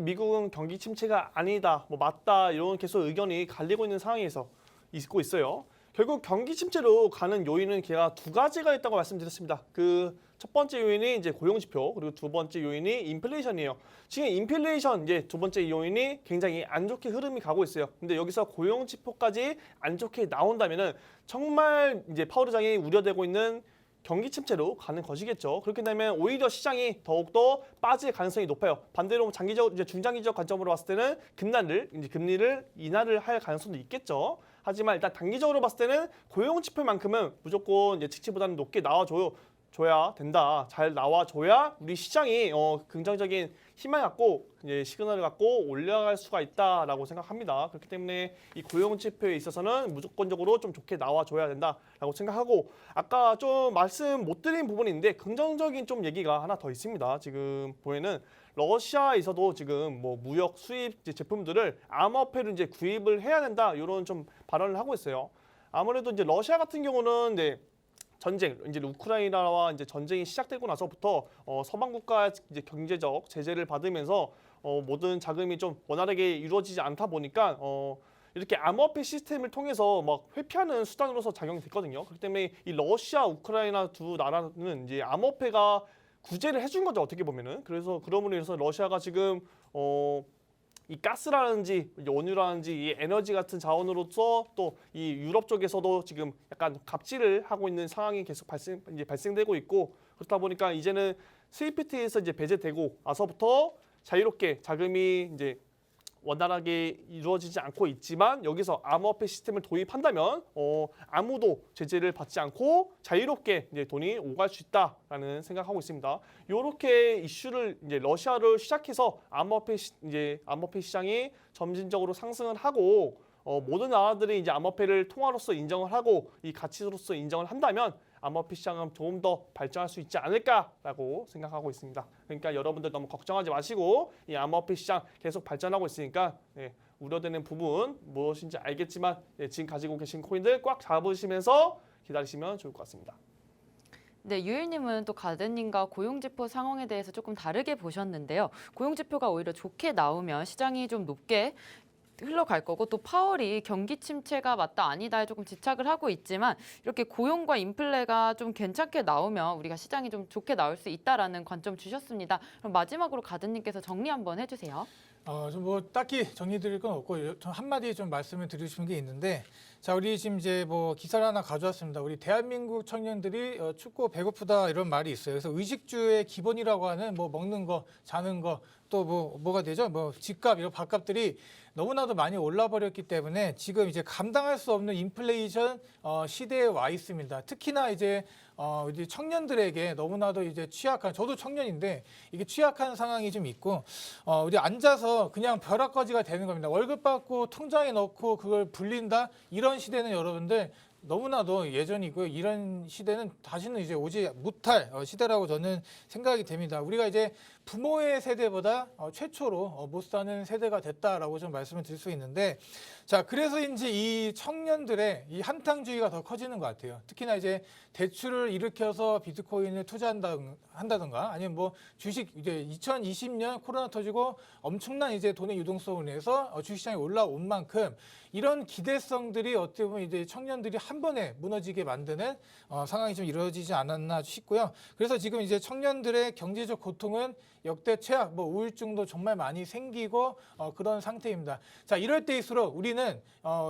미국은 경기 침체가 아니다, 뭐 맞다 이런 계속 의견이 갈리고 있는 상황에서 있고 있어요. 결국 경기 침체로 가는 요인은 걔가 두 가지가 있다고 말씀드렸습니다. 그 첫 번째 요인이 이제 고용 지표, 그리고 두 번째 요인이 인플레이션이에요. 지금 인플레이션 이제 두 번째 요인이 굉장히 안 좋게 흐름이 가고 있어요. 근데 여기서 고용 지표까지 안 좋게 나온다면은 정말 이제 파월 의장이 우려되고 있는 경기 침체로 가는 것이겠죠. 그렇게 되면 오히려 시장이 더욱더 빠질 가능성이 높아요. 반대로 장기적, 이제 중장기적 관점으로 봤을 때는 금리를 인하를 할 가능성도 있겠죠. 하지만 일단 단기적으로 봤을 때는 고용 지표만큼은 무조건 예측치보다는 높게 줘야 된다. 잘 나와줘야 우리 시장이 긍정적인 희망을 갖고 이제 시그널을 갖고 올라갈 수가 있다라고 생각합니다. 그렇기 때문에 이 고용 지표에 있어서는 무조건적으로 좀 좋게 나와줘야 된다라고 생각하고 아까 좀 말씀 못 드린 부분인데 긍정적인 좀 얘기가 하나 더 있습니다. 지금 보면은 러시아에서도 지금 뭐 무역 수입 제품들을 암호화폐로 이제 구입을 해야 된다 이런 좀 발언을 하고 있어요. 아무래도 이제 러시아 같은 경우는 전쟁, 이제 우크라이나와 이제 전쟁이 시작되고 나서부터 서방 국가 이제 경제적 제재를 받으면서 모든 자금이 좀 원활하게 이루어지지 않다 보니까 이렇게 암호화폐 시스템을 통해서 막 회피하는 수단으로서 작용됐거든요. 그렇기 때문에 이 러시아, 우크라이나 두 나라는 이제 암호화폐가 구제를 해준 거죠, 어떻게 보면은. 그래서 그러므로 인해서 러시아가 지금 이 가스라든지 원유라든지 이 에너지 같은 자원으로서 또 이 유럽 쪽에서도 지금 약간 갑질을 하고 있는 상황이 계속 발생되고 있고 그렇다 보니까 이제는 스위프트에서 이제 배제되고 나서부터 자유롭게 자금이 이제 원활하게 이루어지지 않고 있지만 여기서 암호화폐 시스템을 도입한다면 아무도 제재를 받지 않고 자유롭게 이제 돈이 오갈 수 있다라는 생각하고 있습니다. 이렇게 이슈를 이제 러시아를 시작해서 암호화폐 시장이 점진적으로 상승을 하고 모든 나라들이 이제 암호화폐를 통화로서 인정을 하고 이 가치로서 인정을 한다면 암호화폐 시장은 조금 더 발전할 수 있지 않을까라고 생각하고 있습니다. 그러니까 여러분들 너무 걱정하지 마시고 이 암호화폐 시장 계속 발전하고 있으니까 우려되는 부분 무엇인지 알겠지만 지금 가지고 계신 코인들 꽉 잡으시면서 기다리시면 좋을 것 같습니다. 네, 유일님은 또 가드님과 고용지표 상황에 대해서 조금 다르게 보셨는데요. 고용지표가 오히려 좋게 나오면 시장이 좀 높게 흘러갈 거고 또 파월이 경기 침체가 맞다 아니다에 조금 집착을 하고 있지만 이렇게 고용과 인플레가 좀 괜찮게 나오면 우리가 시장이 좀 좋게 나올 수 있다라는 관점 주셨습니다. 그럼 마지막으로 가드님께서 정리 한번 해주세요. 좀 뭐 딱히 정리드릴 건 없고 좀 한마디 좀 말씀을 드리고 싶은 게 있는데 자 우리 지금 이제 뭐 기사를 하나 가져왔습니다. 우리 대한민국 청년들이 춥고 배고프다 이런 말이 있어요. 그래서 의식주의 기본이라고 하는 뭐 먹는 거, 자는 거 또 뭐가 되죠? 뭐 집값 이런 밥값들이 너무나도 많이 올라 버렸기 때문에 지금 이제 감당할 수 없는 인플레이션 시대에 와 있습니다. 특히나 이제 청년들에게 너무나도 이제 취약한 저도 청년인데 이게 취약한 상황이 좀 있고 우리 앉아서 그냥 벼락거지가 되는 겁니다. 월급 받고 통장에 넣고 그걸 불린다 이런 시대는 여러분들 너무나도 예전이고요. 이런 시대는 다시는 이제 오지 못할 시대라고 저는 생각이 됩니다. 우리가 이제 부모의 세대보다 최초로 못 사는 세대가 됐다라고 좀 말씀을 드릴 수 있는데 자 그래서인지 이 청년들의 이 한탕주의가 더 커지는 것 같아요. 특히나 이제 대출을 일으켜서 비트코인을 투자한다든가 아니면 뭐 주식 이제 2020년 코로나 터지고 엄청난 이제 돈의 유동성을 인해서 주식시장이 올라온 만큼 이런 기대성들이 어떻게 보면 이제 청년들이 한 번에 무너지게 만드는 상황이 좀 이루어지지 않았나 싶고요. 그래서 지금 이제 청년들의 경제적 고통은 역대 최악, 뭐 우울증도 정말 많이 생기고 그런 상태입니다. 자, 이럴 때일수록 우리는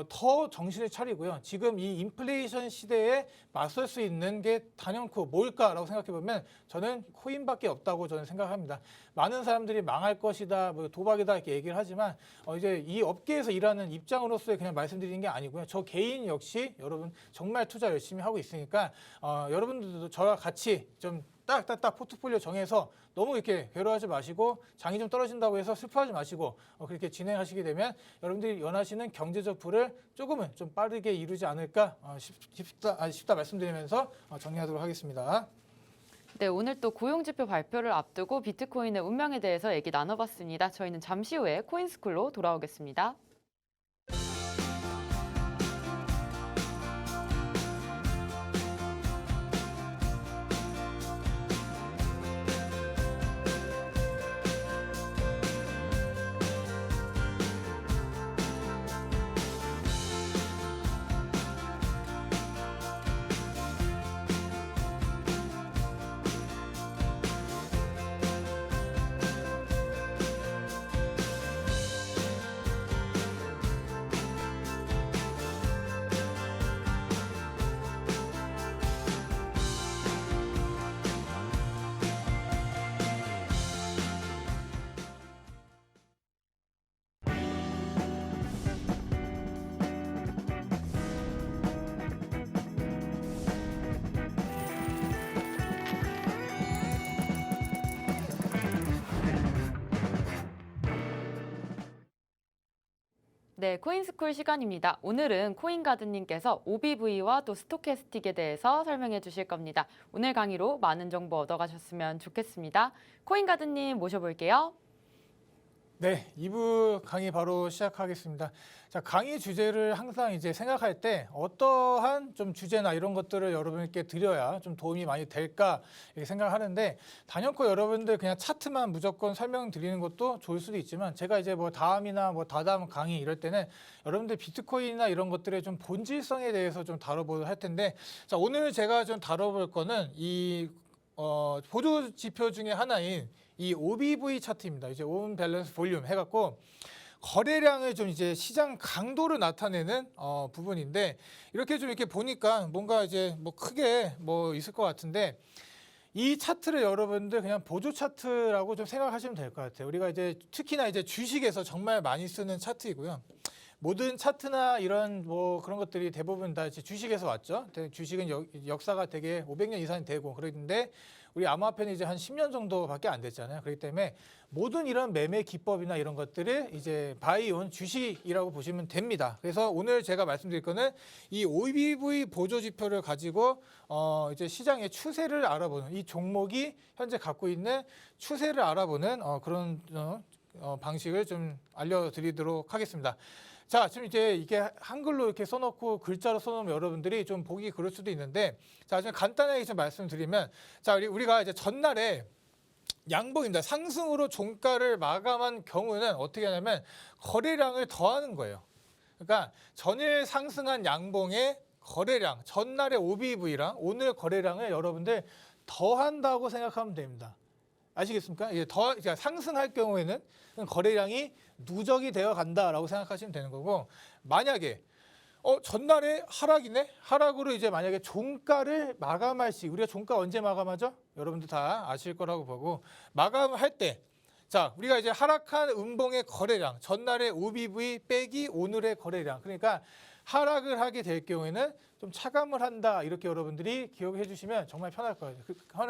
더 정신을 차리고요. 지금 이 인플레이션 시대에 맞설 수 있는 게 단연코 뭘까라고 생각해 보면 저는 코인밖에 없다고 저는 생각합니다. 많은 사람들이 망할 것이다, 뭐 도박이다 이렇게 얘기를 하지만 이제 이 업계에서 일하는 입장으로서의 그냥 말씀드리는 게 아니고요. 저 개인 역시 여러분 정말 투자 열심히 하고 있으니까 여러분들도 저와 같이 좀 딱딱딱 포트폴리오 정해서 너무 이렇게 괴로워하지 마시고 장이 좀 떨어진다고 해서 슬퍼하지 마시고 그렇게 진행하시게 되면 여러분들이 원하시는 경제적 부를 조금은 좀 빠르게 이루지 않을까 싶다 말씀드리면서 정리하도록 하겠습니다. 네, 오늘 또 고용지표 발표를 앞두고 비트코인의 운명에 대해서 얘기 나눠봤습니다. 저희는 잠시 후에 코인스쿨로 돌아오겠습니다. 네, 코인스쿨 시간입니다. 오늘은 코인가드님께서 OBV와 또 스토캐스틱에 대해서 설명해 주실 겁니다. 오늘 강의로 많은 정보 얻어가셨으면 좋겠습니다. 코인가드님 모셔볼게요. 네, 2부 강의 바로 시작하겠습니다. 자, 강의 주제를 항상 이제 생각할 때 어떠한 좀 주제나 이런 것들을 여러분께 드려야 좀 도움이 많이 될까 이렇게 생각하는데 단연코 여러분들 그냥 차트만 무조건 설명드리는 것도 좋을 수도 있지만 제가 이제 뭐 다음이나 뭐 다다음 강의 이럴 때는 여러분들 비트코인이나 이런 것들의 좀 본질성에 대해서 좀 다뤄보도록 할 텐데 자, 오늘 제가 좀 다뤄볼 거는 이 보조 지표 중에 하나인 이 OBV 차트입니다. 이제 온 밸런스 볼륨 해갖고 거래량을 좀 이제 시장 강도를 나타내는 부분인데 이렇게 좀 이렇게 보니까 뭔가 이제 뭐 크게 뭐 있을 것 같은데 이 차트를 여러분들 그냥 보조 차트라고 좀 생각하시면 될 것 같아요. 우리가 이제 특히나 이제 주식에서 정말 많이 쓰는 차트이고요. 모든 차트나 이런 뭐 그런 것들이 대부분 다 이제 주식에서 왔죠. 주식은 역사가 되게 500년 이상이 되고 그런데 우리 암호화폐는 이제 한 10년 정도밖에 안 됐잖아요. 그렇기 때문에 모든 이런 매매 기법이나 이런 것들을 이제 바이온 주식이라고 보시면 됩니다. 그래서 오늘 제가 말씀드릴 거는 이 OBV 보조 지표를 가지고 이제 시장의 추세를 알아보는 이 종목이 현재 갖고 있는 추세를 알아보는 그런 방식을 좀 알려드리도록 하겠습니다. 자, 지금 이제 이게 한글로 이렇게 써놓고 글자로 써놓으면 여러분들이 좀 보기 그럴 수도 있는데, 자, 좀 간단하게 좀 말씀드리면, 자, 우리가 이제 전날에 양봉입니다. 상승으로 종가를 마감한 경우는 어떻게 하냐면 거래량을 더하는 거예요. 그러니까 전일 상승한 양봉의 거래량, 전날의 OBV랑 오늘 거래량을 여러분들 더한다고 생각하면 됩니다. 아시겠습니까? 이게 그러니까 상승할 경우에는 거래량이 누적이 되어 간다라고 생각하시면 되는 거고 만약에 전날에 하락이네? 하락으로 이제 만약에 종가를 마감할 시 우리가 종가 언제 마감하죠? 여러분들 다 아실 거라고 보고 마감할 때 자, 우리가 이제 하락한 음봉의 거래량 전날의 OBV 빼기 오늘의 거래량 그러니까 하락을 하게 될 경우에는 좀 차감을 한다 이렇게 여러분들이 기억해 주시면 정말 편할 것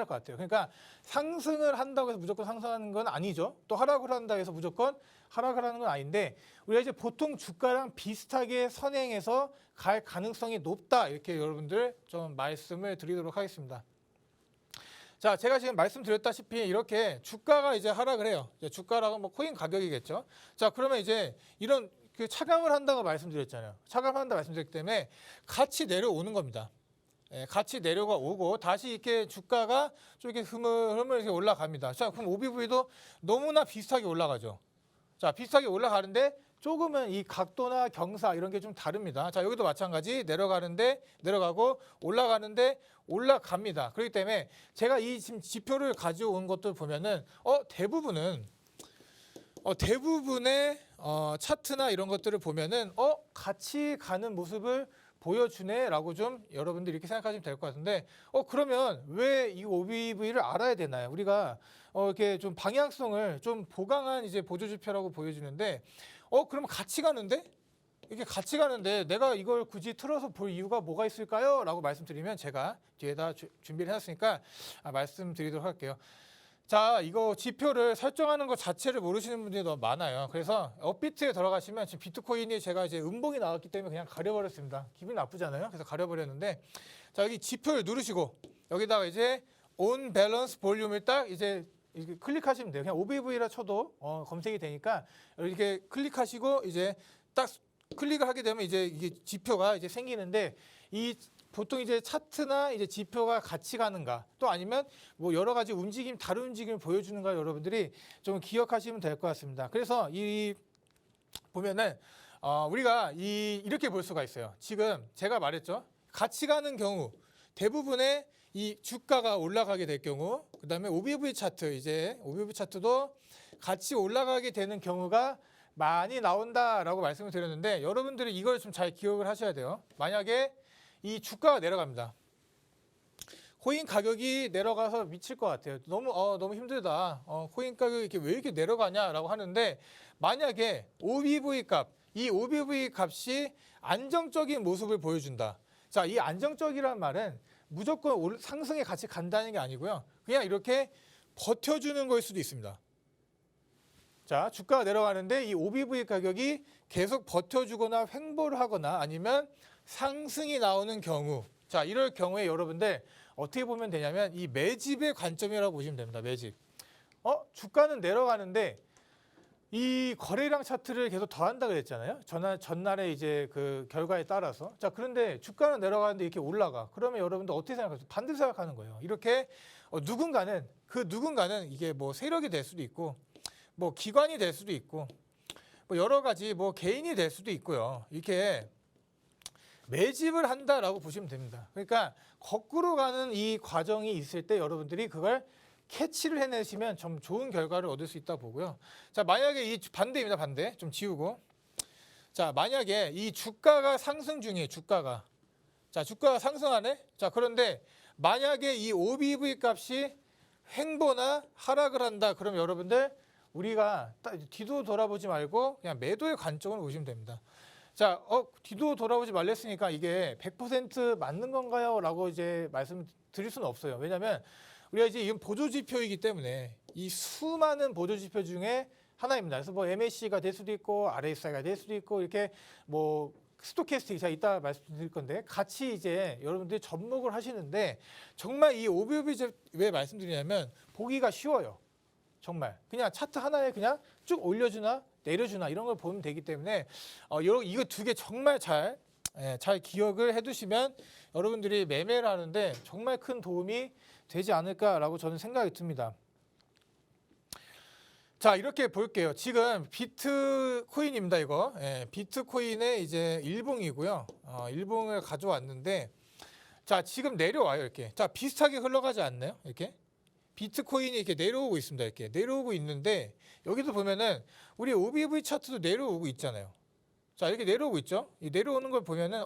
같아요. 그러니까 상승을 한다고 해서 무조건 상승하는 건 아니죠. 또 하락을 한다 해서 무조건 하락을 하는 건 아닌데 우리가 이제 보통 주가랑 비슷하게 선행해서 갈 가능성이 높다 이렇게 여러분들 좀 말씀을 드리도록 하겠습니다. 자, 제가 지금 말씀드렸다시피 이렇게 주가가 이제 하락을 해요. 주가라고 뭐 코인 가격이겠죠. 자, 그러면 이제 이런 그 차감을 한다고 말씀드렸잖아요. 차감한다 말씀드렸기 때문에 같이 내려오는 겁니다. 예, 같이 내려가 오고 다시 이렇게 주가가 좀 이렇게 흐물흐물 이렇게 올라갑니다. 자, 그럼 OBV도 너무나 비슷하게 올라가죠. 자, 비슷하게 올라가는데 조금은 이 각도나 경사 이런 게 좀 다릅니다. 자, 여기도 마찬가지 내려가는데 내려가고 올라가는데 올라갑니다. 그렇기 때문에 제가 이 지금 지표를 가져온 것들 보면은 대부분의 차트나 이런 것들을 보면은 같이 가는 모습을 보여주네라고 좀 여러분들 이렇게 생각하시면 될 것 같은데 그러면 왜 이 OBV를 알아야 되나요? 우리가 이렇게 좀 방향성을 좀 보강한 이제 보조지표라고 보여주는데 그러면 같이 가는데 이게 같이 가는데 내가 이걸 굳이 틀어서 볼 이유가 뭐가 있을까요? 라고 말씀드리면 제가 뒤에다 준비를 해놨으니까 말씀드리도록 할게요. 자, 이거 지표를 설정하는 것 자체를 모르시는 분들이 너무 많아요. 그래서 업비트에 들어가시면 지금 비트코인이 제가 이제 음봉이 나왔기 때문에 그냥 가려버렸습니다. 기분이 나쁘잖아요. 그래서 가려버렸는데 자, 여기 지표를 누르시고 여기다가 이제 on balance 볼륨을 딱 이제 이렇게 클릭하시면 돼요. 그냥 OBV라 쳐도 검색이 되니까 이렇게 클릭하시고 이제 딱 클릭을 하게 되면 이제 이게 지표가 이제 생기는데 이 보통 이제 차트나 이제 지표가 같이 가는가 또 아니면 뭐 여러 가지 움직임 다른 움직임을 보여주는가 여러분들이 좀 기억하시면 될 것 같습니다. 그래서 이 보면은 우리가 이렇게 볼 수가 있어요. 지금 제가 말했죠. 같이 가는 경우 대부분의 이 주가가 올라가게 될 경우 그다음에 OBV 차트 이제 OBV 차트도 같이 올라가게 되는 경우가 많이 나온다라고 말씀을 드렸는데 여러분들이 이걸 좀 잘 기억을 하셔야 돼요. 만약에 이 주가가 내려갑니다. 코인 가격이 내려가서 미칠 것 같아요. 너무 힘들다. 코인 가격이 이렇게 왜 이렇게 내려가냐라고 하는데 만약에 OBV 값, 이 OBV 값이 안정적인 모습을 보여준다. 자, 이 안정적이란 말은 무조건 상승에 같이 간다는 게 아니고요. 그냥 이렇게 버텨주는 거일 수도 있습니다. 자, 주가가 내려가는데 이 OBV 가격이 계속 버텨주거나 횡보를 하거나 아니면 상승이 나오는 경우 자 이럴 경우에 여러분들 어떻게 보면 되냐면 이 매집의 관점이라고 보시면 됩니다. 매집. 주가는 내려가는데 이 거래량 차트를 계속 더한다 그랬잖아요. 전날에 이제 그 결과에 따라서. 자 그런데 주가는 내려가는데 이렇게 올라가. 그러면 여러분들 어떻게 생각하세요? 반대로 생각하는 거예요. 이렇게 누군가는 이게 뭐 세력이 될 수도 있고 뭐 기관이 될 수도 있고 뭐 여러 가지 뭐 개인이 될 수도 있고요. 이렇게 매집을 한다라고 보시면 됩니다. 그러니까 거꾸로 가는 이 과정이 있을 때 여러분들이 그걸 캐치를 해내시면 좀 좋은 결과를 얻을 수 있다 보고요. 자, 만약에 이 반대입니다. 반대. 좀 지우고. 자, 만약에 이 주가가 상승 중이에요. 주가가 상승하네. 자, 그런데 만약에 이 OBV 값이 횡보나 하락을 한다. 그럼 여러분들 우리가 뒤도 돌아보지 말고 그냥 매도의 관점으로 보시면 됩니다. 자, 뒤도 돌아보지 말랬으니까 이게 100% 맞는 건가요? 라고 이제 말씀드릴 수는 없어요. 왜냐하면 우리가 이제 이건 보조지표이기 때문에 이 수많은 보조지표 중에 하나입니다. 그래서 뭐 MAC가 될 수도 있고 RSI가 될 수도 있고 이렇게 뭐 스토캐스틱 제가 이따 말씀드릴 건데 같이 이제 여러분들이 접목을 하시는데 정말 이 OBV 왜 말씀드리냐면 보기가 쉬워요. 정말 그냥 차트 하나에 그냥 쭉 올려주나 내려주나 이런 걸 보면 되기 때문에 이거 두 개 정말 잘 기억을 해두시면 여러분들이 매매를 하는데 정말 큰 도움이 되지 않을까라고 저는 생각이 듭니다. 자 이렇게 볼게요. 지금 비트코인입니다. 이거 비트코인의 이제 일봉이고요. 일봉을 가져왔는데 자 지금 내려와요. 이렇게 자 비슷하게 흘러가지 않나요? 이렇게 비트코인이 이렇게 내려오고 있습니다. 이렇게 내려오고 있는데 여기도 보면은 우리 OBV 차트도 내려오고 있잖아요. 자 이렇게 내려오고 있죠. 이 내려오는 걸 보면은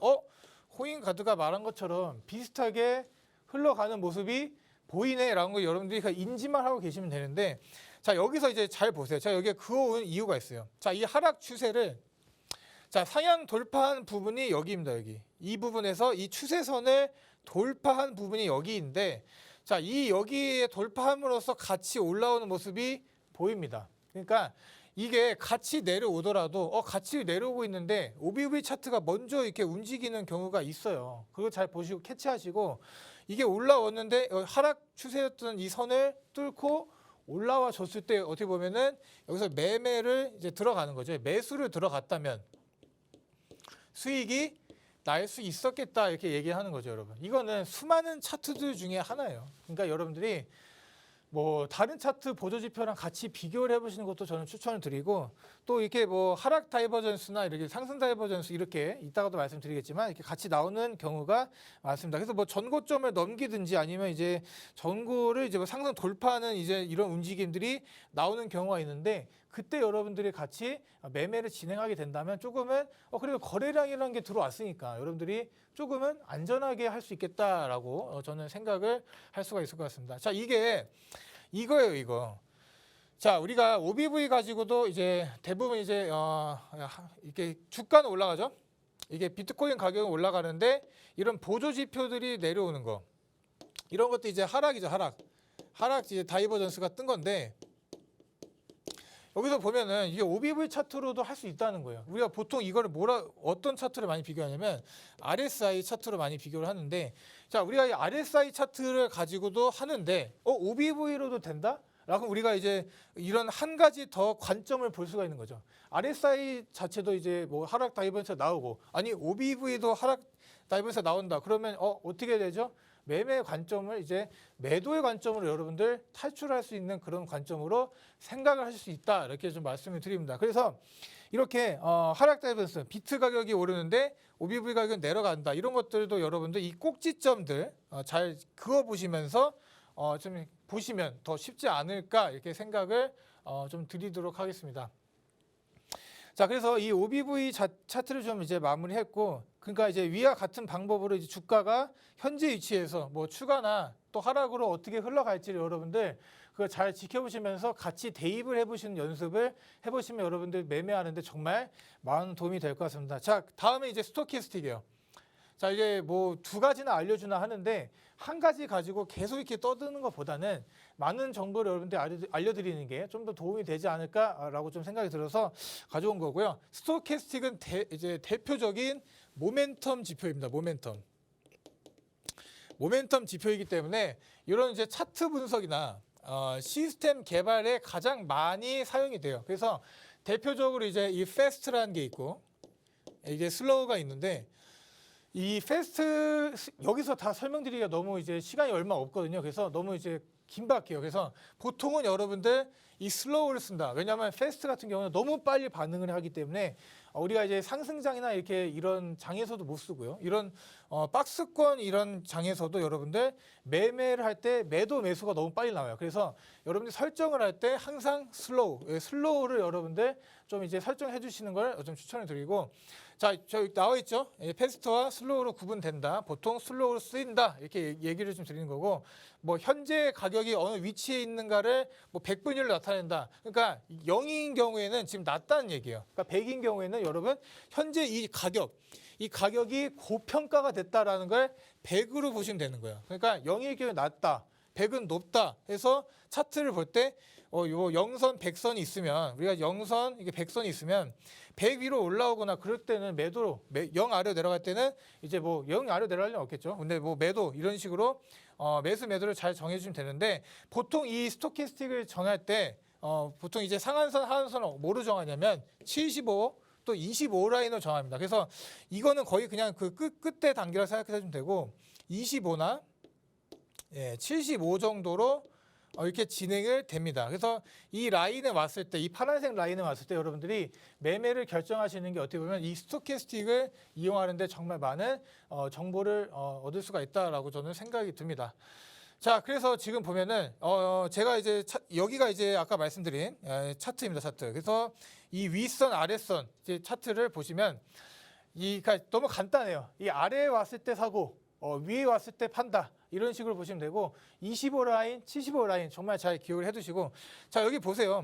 코인 가드가 말한 것처럼 비슷하게 흘러가는 모습이 보이네라는 걸 여러분들이 인지만 하고 계시면 되는데 자 여기서 이제 잘 보세요. 자 여기에 그어온 이유가 있어요. 자 이 하락 추세를 자 상향 돌파한 부분이 여기입니다. 여기 이 부분에서 이 추세선을 돌파한 부분이 여기인데 자 이 여기에 돌파함으로써 같이 올라오는 모습이 보입니다. 그러니까 이게 같이 내려오더라도 같이 내려오고 있는데 OBV 차트가 먼저 이렇게 움직이는 경우가 있어요. 그거 잘 보시고 캐치하시고 이게 올라왔는데 하락 추세였던 이 선을 뚫고 올라와 줬을 때 어떻게 보면은 여기서 매매를 이제 들어가는 거죠. 매수를 들어갔다면 수익이 날 수 있었겠다 이렇게 얘기하는 거죠, 여러분. 이거는 수많은 차트들 중에 하나예요. 그러니까 여러분들이 뭐 다른 차트 보조 지표랑 같이 비교를 해보시는 것도 저는 추천을 드리고 또 이렇게 뭐 하락 다이버전스나 이렇게 상승 다이버전스 이렇게 이따가도 말씀드리겠지만 이렇게 같이 나오는 경우가 많습니다. 그래서 뭐 전고점을 넘기든지 아니면 이제 전고를 이제 뭐 상승 돌파하는 이제 이런 움직임들이 나오는 경우가 있는데 그때 여러분들이 같이 매매를 진행하게 된다면 조금은 그래도 거래량이라는 게 들어왔으니까 여러분들이 조금은 안전하게 할 수 있겠다라고 저는 생각을 할 수가 있을 것 같습니다. 자, 이거예요, 이거. 자, 우리가 OBV 가지고도 이제 대부분 이제 이렇게 주가는 올라가죠. 이게 비트코인 가격은 올라가는데 이런 보조 지표들이 내려오는 거. 이런 것도 이제 하락이죠, 하락. 하락 이제 다이버전스가 뜬 건데 여기서 보면은 이게 OBV 차트로도 할 수 있다는 거예요. 우리가 보통 이거를 어떤 차트를 많이 비교하냐면 RSI 차트로 많이 비교를 하는데 자, 우리가 이 RSI 차트를 가지고도 하는데 OBV로도 된다? 라고 우리가 이제 이런 한 가지 더 관점을 볼 수가 있는 거죠. RSI 자체도 이제 뭐 하락 다이버전스 나오고 아니 OBV도 하락 다이버전스 나온다. 그러면 어떻게 되죠? 매매 관점을 이제 매도의 관점으로 여러분들 탈출할 수 있는 그런 관점으로 생각을 하실 수 있다. 이렇게 좀 말씀을 드립니다. 그래서 이렇게 하락 다이버전스 비트 가격이 오르는데 OBV 가격은 내려간다. 이런 것들도 여러분들 이 꼭지점들 잘 그어 보시면서 좀 보시면 더 쉽지 않을까 이렇게 생각을 좀 드리도록 하겠습니다. 자, 그래서 이 OBV 차트를 좀 이제 마무리했고, 그러니까 이제 위와 같은 방법으로 이제 주가가 현재 위치에서 뭐 추가나 또 하락으로 어떻게 흘러갈지를 여러분들 그걸 잘 지켜보시면서 같이 대입을 해보시는 연습을 해보시면 여러분들 매매하는데 정말 많은 도움이 될 것 같습니다. 자, 다음에 이제 스토캐스틱이에요. 자, 이제 뭐 두 가지나 알려주나 하는데 한 가지 가지고 계속 이렇게 떠드는 것보다는 많은 정보를 여러분들 알려드리는 게 좀 더 도움이 되지 않을까라고 좀 생각이 들어서 가져온 거고요. 스토캐스틱은 이제 대표적인 모멘텀 지표입니다. 모멘텀 지표이기 때문에 이런 이제 차트 분석이나 시스템 개발에 가장 많이 사용이 돼요. 그래서 대표적으로 이제 이 패스트라는 게 있고 이게 슬로우가 있는데 이 패스트 여기서 다 설명드리기가 너무 이제 시간이 얼마 없거든요. 그래서 너무 이제 긴박해요. 그래서 보통은 여러분들 이 슬로우를 쓴다. 왜냐하면 패스트 같은 경우는 너무 빨리 반응을 하기 때문에 우리가 이제 상승장이나 이렇게 이런 장에서도 못 쓰고요. 이런 박스권 이런 장에서도 여러분들 매매를 할 때 매도 매수가 너무 빨리 나와요. 그래서 여러분들 설정을 할 때 항상 슬로우를 여러분들 좀 이제 설정해 주시는 걸 좀 추천을 드리고 자, 저기 나와 있죠. 패스트와 슬로우로 구분된다. 보통 슬로우로 쓰인다. 이렇게 얘기를 좀 드리는 거고 뭐 현재 가격이 어느 위치에 있는가를 뭐 100분율로 나타낸다. 그러니까 0인 경우에는 지금 낮다는 얘기예요. 그러니까 100인 경우에는 여러분 현재 이 가격이 고평가가 됐다라는 걸 100으로 보시면 되는 거예요. 그러니까 0일 경우에 낮다. 100은 높다 해서 차트를 볼 때 요 영선 100선이 있으면 우리가 영선 이게 100선이 있으면 100 위로 올라오거나 그럴 때는 매도로 0 아래로 내려갈 때는 이제 뭐 0 아래로 내려갈 일은 없겠죠. 근데 뭐 매도 이런 식으로 매수 매도를 잘 정해 주시면 되는데 보통 이 스토캐스틱을 정할 때 보통 이제 상한선 하한선을 뭐로 정하냐면 75 또 25 라인으로 정합니다. 그래서 이거는 거의 그냥 그 끝에 단계라 생각하시면 되고 25나 75 정도로 이렇게 진행을 됩니다. 그래서 이 라인에 왔을 때, 이 파란색 라인에 왔을 때 여러분들이 매매를 결정하시는 게 어떻게 보면 이 스토캐스틱을 이용하는데 정말 많은 정보를 얻을 수가 있다라고 저는 생각이 듭니다. 자, 그래서 지금 보면은 제가 이제 여기가 이제 아까 말씀드린 차트입니다. 차트. 그래서 이 윗선, 아랫선 이제 차트를 보시면 그러니까 너무 간단해요. 이 아래에 왔을 때 사고 위에 왔을 때 판다. 이런 식으로 보시면 되고 25 라인, 75 라인 정말 잘 기억을 해두시고 자 여기 보세요.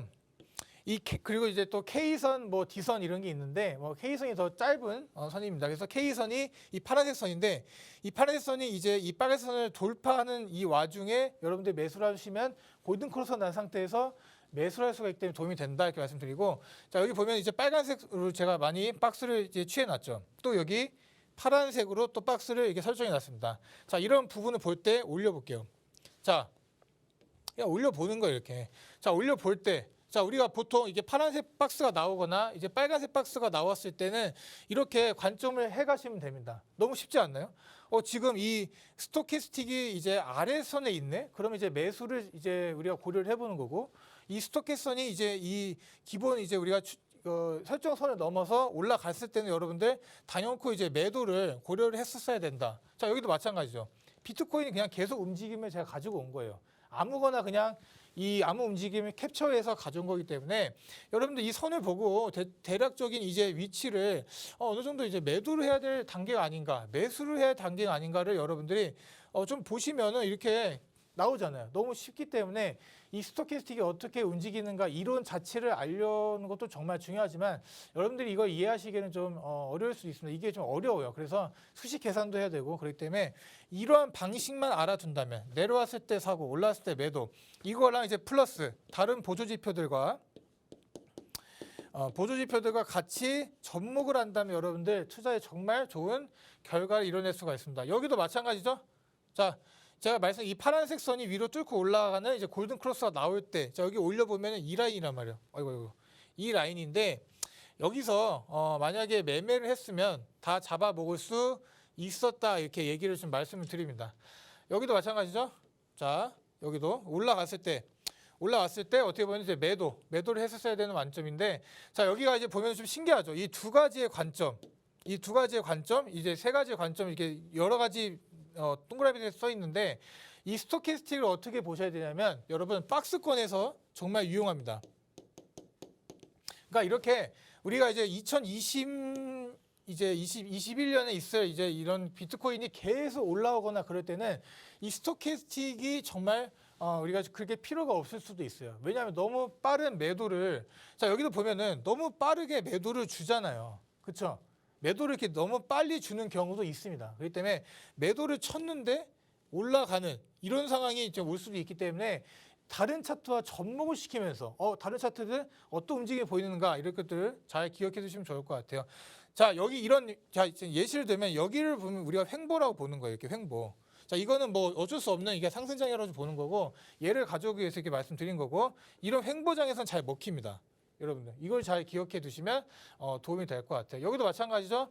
그리고 이제 또 K선, 뭐 D선 이런 게 있는데 뭐 K선이 더 짧은 선입니다. 그래서 K선이 이 파란색 선인데 이 파란색 선이 이제 이 빨간색 선을 돌파하는 이 와중에 여러분들 매수를 하시면 골든 크로스 난 상태에서 매수를 할 수가 있기 때문에 도움이 된다 이렇게 말씀드리고 자 여기 보면 이제 빨간색으로 제가 많이 박스를 이제 취해놨죠. 또 여기 파란색으로 또 박스를 이렇게 설정해 놨습니다. 자, 이런 부분을 볼 때 올려볼게요. 자, 그냥 올려보는 거예요, 이렇게. 자, 올려볼 때 자, 우리가 보통 이게 파란색 박스가 나오거나 이제 빨간색 박스가 나왔을 때는 이렇게 관점을 해 가시면 됩니다. 너무 쉽지 않나요? 지금 이 스토캐스틱이 이제 아래선에 있네. 그러면 이제 매수를 이제 우리가 고려를 해보는 거고, 이 스토캐스선이 이제 이 기본 이제 우리가 설정선을 넘어서 올라갔을 때는 여러분들 단연코 이제 매도를 고려를 했었어야 된다. 자, 여기도 마찬가지죠. 비트코인이 그냥 계속 움직임을 제가 가지고 온 거예요. 아무거나 그냥 이 아무 움직임을 캡처해서 가져온 거기 때문에 여러분들 이 선을 보고 대략적인 이제 위치를 어느 정도 이제 매도를 해야 될 단계가 아닌가, 매수를 해야 할 단계가 아닌가를 여러분들이 좀 보시면은 이렇게 나오잖아요. 너무 쉽기 때문에 이 스토캐스틱이 어떻게 움직이는가 이론 자체를 알려는 것도 정말 중요하지만 여러분들이 이걸 이해하시기에는 좀 어려울 수 있습니다. 이게 좀 어려워요. 그래서 수식 계산도 해야 되고 그렇기 때문에 이러한 방식만 알아둔다면 내려왔을 때 사고 올라왔을 때 매도 이거랑 이제 플러스 다른 보조지표들과 같이 접목을 한다면 여러분들 투자에 정말 좋은 결과를 이뤄낼 수가 있습니다. 여기도 마찬가지죠. 자, 제가 말씀드린 이 파란색 선이 위로 뚫고 올라가는 이제 골든 크로스가 나올 때, 자, 여기 올려보면 이 라인이란 말이에요. 아이고. 이 라인인데, 여기서 만약에 매매를 했으면 다 잡아먹을 수 있었다. 이렇게 얘기를 좀 말씀을 드립니다. 여기도 마찬가지죠. 자, 여기도 올라갔을 때 어떻게 보면 이제 매도를 했었어야 되는 관점인데, 자, 여기가 이제 보면 좀 신기하죠. 이 두 가지의 관점, 이제 세 가지의 관점, 이렇게 여러 가지 동그라미에 써 있는데 이 스토캐스틱을 어떻게 보셔야 되냐면 여러분 박스권에서 정말 유용합니다. 그러니까 이렇게 우리가 이제 21년에 있을 이제 이런 비트코인이 계속 올라오거나 그럴 때는 이 스토캐스틱이 정말 우리가 그렇게 필요가 없을 수도 있어요. 왜냐하면 너무 빠른 매도를 자 여기도 보면은 너무 빠르게 매도를 주잖아요. 그렇죠? 매도를 이렇게 너무 빨리 주는 경우도 있습니다. 그렇기 때문에 매도를 쳤는데 올라가는 이런 상황이 이제 올 수도 있기 때문에 다른 차트와 접목을 시키면서 다른 차트들 어떤 움직임이 보이는가 이런 것들을 잘 기억해 두시면 좋을 것 같아요. 자, 여기 자, 예시를 들면 여기를 보면 우리가 횡보라고 보는 거예요. 이렇게 횡보. 자, 이거는 뭐 어쩔 수 없는 이게 상승장이라고 보는 거고 얘를 가져오기 위해서 이렇게 말씀드린 거고 이런 횡보장에서는 잘 먹힙니다. 여러분들 이걸 잘 기억해 두시면 도움이 될 것 같아요. 여기도 마찬가지죠.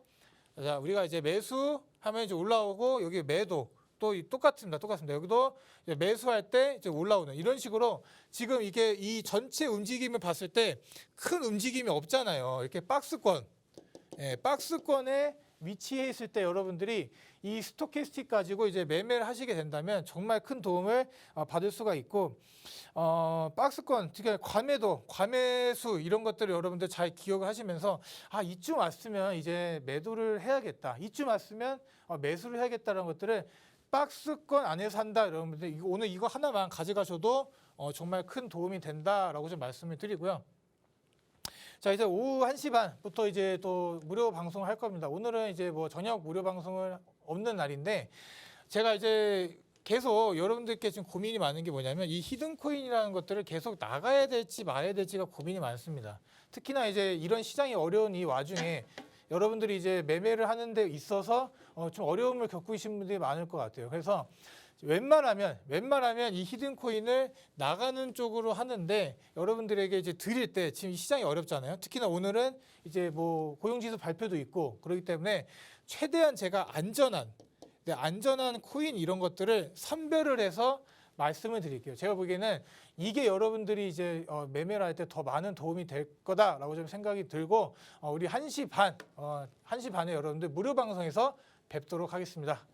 자, 우리가 이제 매수하면 이제 올라오고 여기 매도 또 똑같습니다. 여기도 이제 매수할 때 이제 올라오는 이런 식으로 지금 이게 이 전체 움직임을 봤을 때 큰 움직임이 없잖아요. 이렇게 박스권에 위치해 있을 때 여러분들이 이 스토캐스틱 가지고 이제 매매를 하시게 된다면 정말 큰 도움을 받을 수가 있고 박스권, 특히 과매수 이런 것들을 여러분들 잘 기억을 하시면서 이쯤 왔으면 이제 매도를 해야겠다. 이쯤 왔으면 매수를 해야겠다는 것들을 박스권 안에서 한다. 여러분들 오늘 이거 하나만 가져가셔도 정말 큰 도움이 된다라고 좀 말씀을 드리고요. 자, 이제 오후 1시 반부터 이제 또 무료 방송을 할 겁니다. 오늘은 이제 뭐 저녁 무료 방송을 없는 날인데 제가 이제 계속 여러분들께 지금 고민이 많은 게 뭐냐면 이 히든 코인이라는 것들을 계속 나가야 될지 말아야 될지가 고민이 많습니다. 특히나 이제 이런 시장이 어려운 이 와중에 여러분들이 이제 매매를 하는 데 있어서 좀 어려움을 겪고 계신 분들이 많을 것 같아요. 그래서 웬만하면 이 히든 코인을 나가는 쪽으로 하는데 여러분들에게 이제 드릴 때 지금 이 시장이 어렵잖아요. 특히나 오늘은 이제 뭐 고용지수 발표도 있고 그렇기 때문에 최대한 제가 안전한 코인 이런 것들을 선별을 해서 말씀을 드릴게요. 제가 보기에는 이게 여러분들이 이제 매매를 할 때 더 많은 도움이 될 거다라고 좀 생각이 들고 우리 1시 반에 여러분들 무료 방송에서 뵙도록 하겠습니다.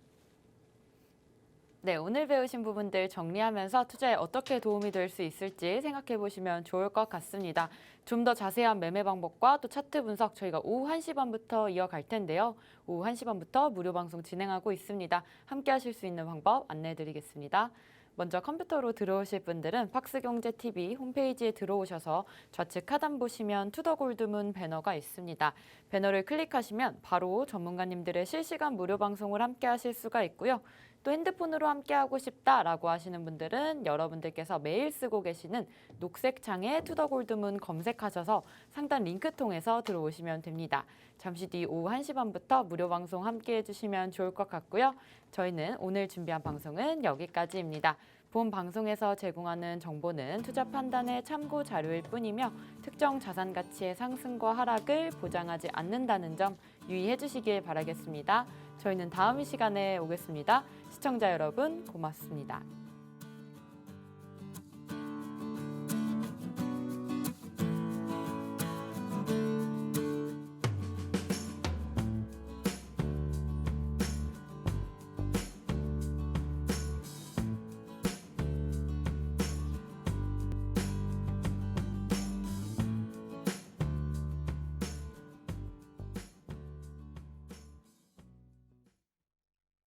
네, 오늘 배우신 부분들 정리하면서 투자에 어떻게 도움이 될 수 있을지 생각해 보시면 좋을 것 같습니다. 좀 더 자세한 매매 방법과 또 차트 분석 저희가 오후 1시 반부터 이어갈 텐데요. 오후 1시 반부터 무료 방송 진행하고 있습니다. 함께 하실 수 있는 방법 안내해 드리겠습니다. 먼저 컴퓨터로 들어오실 분들은 박스경제TV 홈페이지에 들어오셔서 좌측 하단 보시면 투더골드문 배너가 있습니다. 배너를 클릭하시면 바로 전문가님들의 실시간 무료 방송을 함께 하실 수가 있고요. 또 핸드폰으로 함께하고 싶다라고 하시는 분들은 여러분들께서 매일 쓰고 계시는 녹색 창에 투더골드문 검색하셔서 상단 링크 통해서 들어오시면 됩니다. 잠시 뒤 오후 1시 반부터 무료 방송 함께해 주시면 좋을 것 같고요. 저희는 오늘 준비한 방송은 여기까지입니다. 본 방송에서 제공하는 정보는 투자 판단의 참고 자료일 뿐이며 특정 자산 가치의 상승과 하락을 보장하지 않는다는 점 유의해 주시길 바라겠습니다. 저희는 다음 시간에 오겠습니다. 시청자 여러분 고맙습니다.